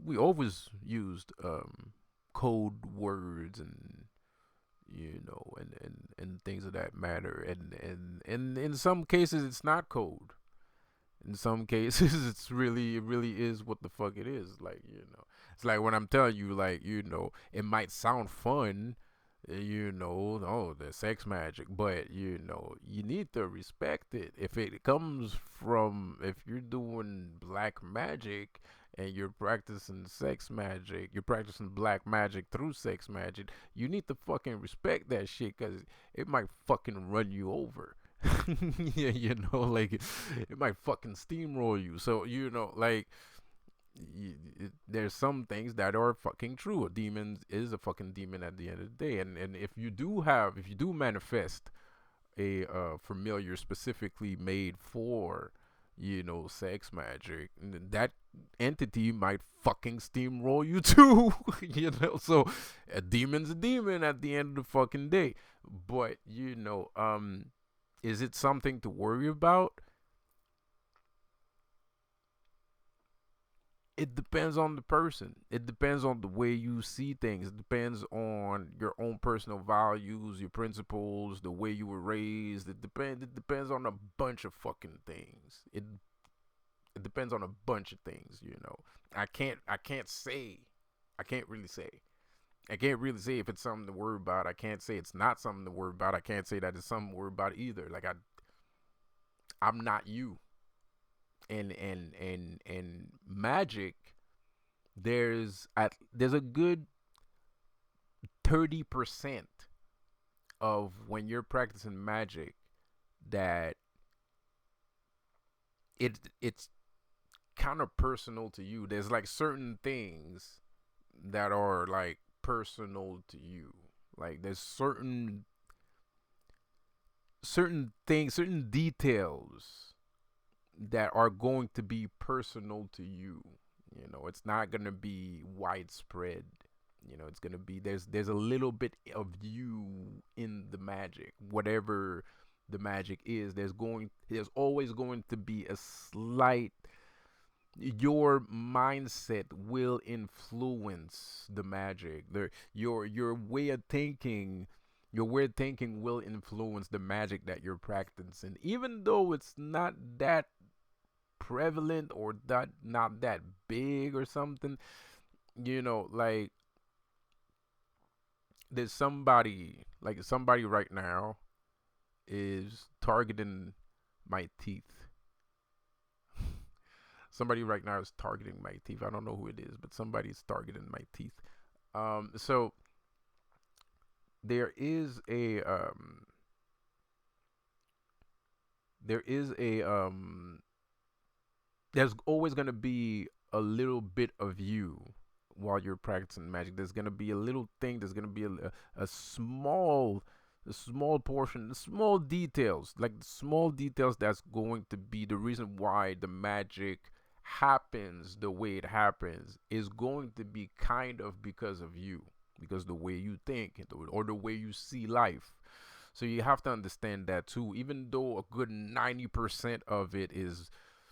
we always used code words, and and things of that matter. And in some cases it's not code. In some cases it really is what the fuck it is. Like, it's like when I'm telling you, like, it might sound fun, oh, the sex magic, but you need to respect it. If it comes from, if you're doing black magic and you're practicing sex magic, you're practicing black magic through sex magic, you need to fucking respect that shit, because it might fucking run you over. Yeah, like it might fucking steamroll you. So like there's some things that are fucking true. A demon is a fucking demon at the end of the day, and if you do manifest a familiar specifically made for sex magic, that entity might fucking steamroll you too. So a demon's a demon at the end of the fucking day. But is it something to worry about? It depends on the person. It depends on the way you see things. It depends on your own personal values, your principles, the way you were raised. It depends on a bunch of fucking things. It depends on a bunch of things. I can't say. I can't really say. I can't really say if it's something to worry about. I can't say it's not something to worry about. I can't say that it's something to worry about either. Like I'm not you. And magic, there's a good 30% of when you're practicing magic that it's kind of personal to you. There's like certain things that are like personal to you. Like there's certain things, certain details that are going to be personal to you. It's not going to be widespread. It's going to be there's a little bit of you in the magic. Whatever the magic is, there's always going to be a slight, your mindset will influence the magic. Your way of thinking, your weird thinking will influence the magic that you're practicing, even though it's not that prevalent or that not that big or something. Like there's somebody right now is targeting my teeth. Somebody right now is targeting my teeth. I don't know who it is, but somebody's targeting my teeth. So there is a there is a there's always gonna be a little bit of you while you're practicing magic. There's gonna be a little thing. There's gonna be a small portion, the small details, like the small details that's going to be the reason why the magic happens the way it happens is going to be kind of because of you, because the way you think or the way you see life. So you have to understand that too. Even though a good 90% of it is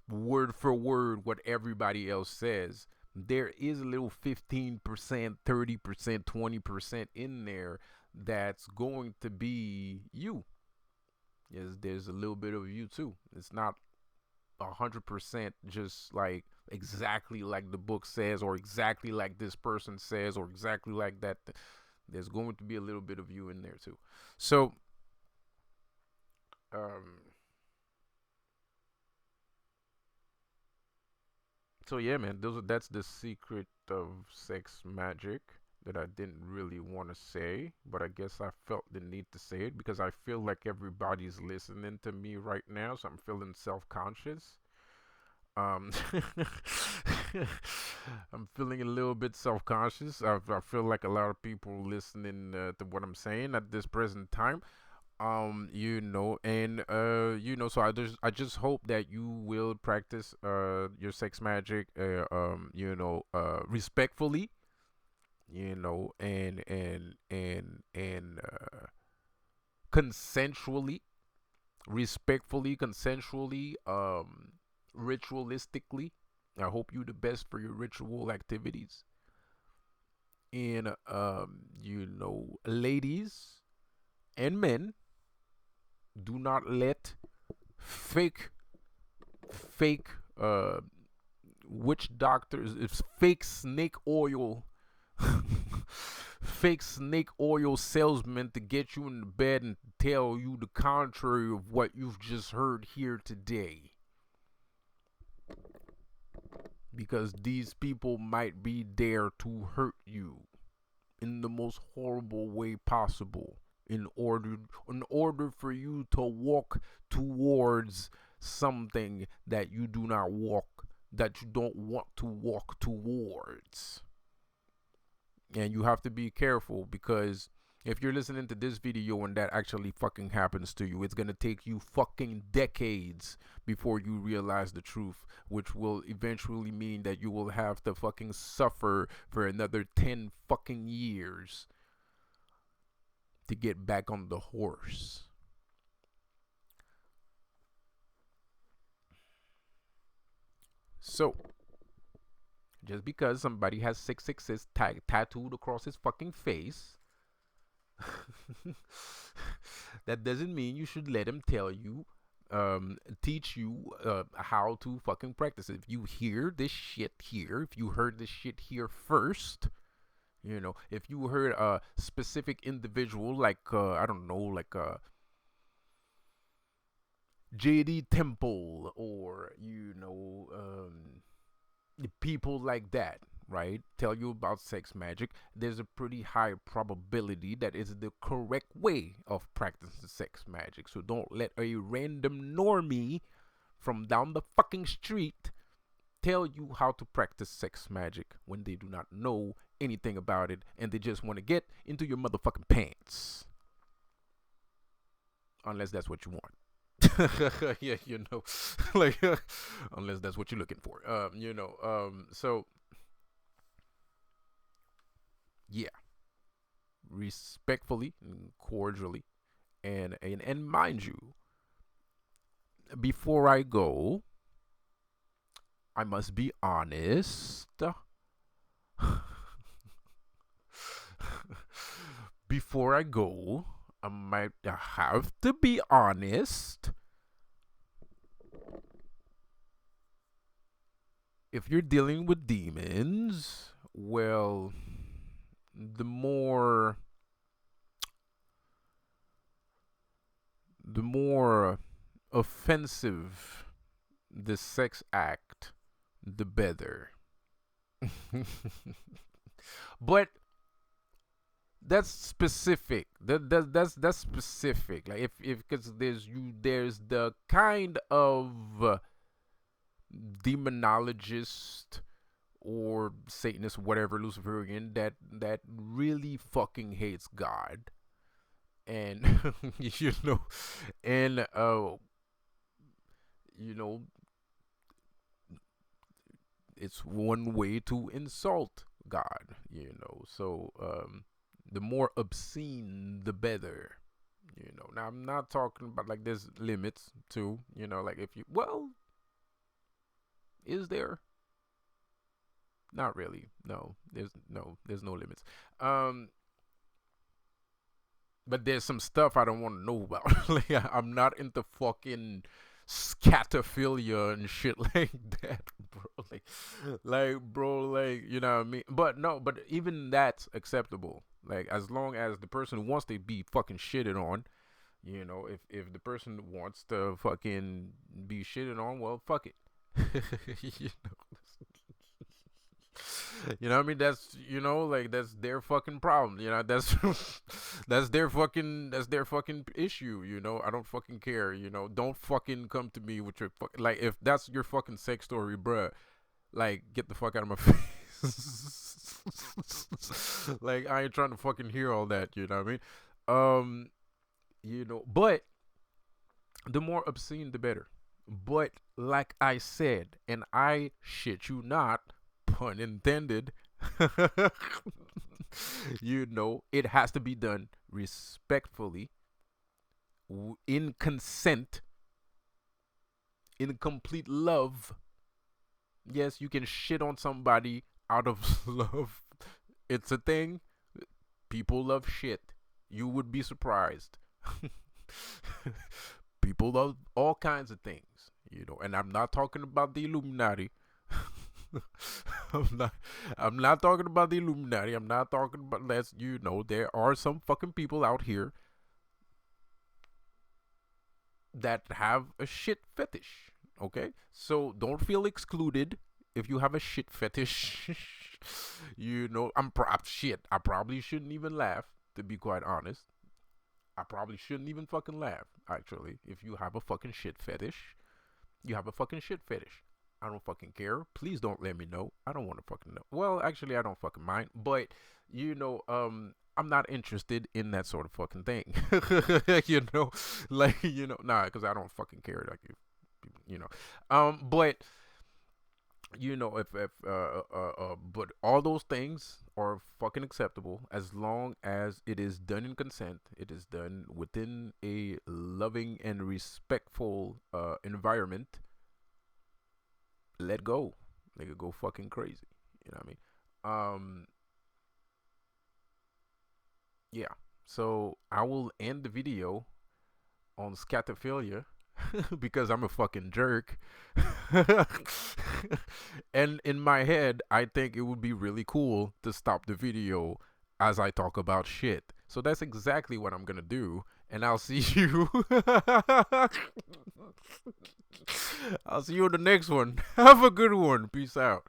word for word what everybody else says, there is a little 15%, 30%, 20% in there that's going to be you. Yes, there's a little bit of you too. It's not 100% just like exactly like the book says or exactly like this person says or exactly like that. There's going to be a little bit of you in there too. So um yeah, man, that's the secret of sex magic that I didn't really want to say, but I guess I felt the need to say it because I feel like everybody's listening to me right now, so I'm feeling self-conscious. Um, I'm feeling a little bit self-conscious. I feel like a lot of people listening to what I'm saying at this present time. And so I just hope that you will practice your sex magic respectfully, and consensually, respectfully, consensually, ritualistically. I hope you the best for your ritual activities. And ladies and men, do not let fake fake witch doctors, it's fake snake oil fake snake oil salesmen to get you in the bed and tell you the contrary of what you've just heard here today, because these people might be there to hurt you in the most horrible way possible. in order for you to walk towards something that you do not walk, that you don't want to walk towards. And you have to be careful, because if you're listening to this video and that actually fucking happens to you, it's gonna take you fucking decades before you realize the truth, which will eventually mean that you will have to fucking suffer for another 10 fucking years to get back on the horse. So, just because somebody has 666 tattooed across his fucking face, that doesn't mean you should let him tell you, teach you how to fucking practice it. If you hear this shit here, if you heard this shit here first, if you heard a specific individual like, I don't know, like JD Temple, or, people like that, right, tell you about sex magic, there's a pretty high probability that is the correct way of practicing sex magic. So don't let a random normie from down the fucking street tell you how to practice sex magic when they do not know anything about it and they just want to get into your motherfucking pants. Unless that's what you want. Yeah, like, unless that's what you're looking for. So yeah, respectfully and cordially, and mind you, before I go, I must be honest. Before I go, I might have to be honest. If you're dealing with demons, well, the more offensive the sex act, the better. But that's specific. That's specific. Like, if because there's the kind of demonologist or Satanist, whatever, Luciferian, that really fucking hates God, and and it's one way to insult God, So the more obscene, the better. Now I'm not talking about, like, there's limits too. Like, if you, well, is there? Not really. No, there's no limits. But there's some stuff I don't want to know about. Like, I'm not into fucking scatophilia and shit like that, bro. Like, you know what I mean? But no, but even that's acceptable. Like, as long as the person wants to be fucking shitted on, if the person wants to fucking be shitted on, well, fuck it. you You know what I mean? That's, like, that's their fucking problem. That's that's their fucking issue. I don't fucking care. Don't fucking come to me with your like, if that's your fucking sex story, bruh, like, get the fuck out of my face. Like, I ain't trying to fucking hear all that. You know what I mean? But the more obscene, the better. But like I said, and I shit you not, pun intended, it has to be done respectfully, in consent, in complete love. Yes, you can shit on somebody out of love. It's a thing. People love shit. You would be surprised. People love all kinds of things, and I'm not talking about the Illuminati. I'm not talking about the Illuminati. I'm not talking about, there are some fucking people out here that have a shit fetish. Okay? So don't feel excluded if you have a shit fetish. I probably shouldn't even laugh, to be quite honest. I probably shouldn't even fucking laugh, actually. If you have a fucking shit fetish, you have a fucking shit fetish. I don't fucking care. Please don't let me know. I don't want to fucking know. Well, actually, I don't fucking mind. But, I'm not interested in that sort of fucking thing. Nah, because I don't fucking care. Like, but but all those things are fucking acceptable as long as it is done in consent. It is done within a loving and respectful environment. Let go, nigga, go fucking crazy. You know what I mean? Yeah. So I will end the video on scatophilia because I'm a fucking jerk. And in my head, I think it would be really cool to stop the video as I talk about shit. So that's exactly what I'm gonna do. And I'll see you. I'll see you in the next one. Have a good one. Peace out.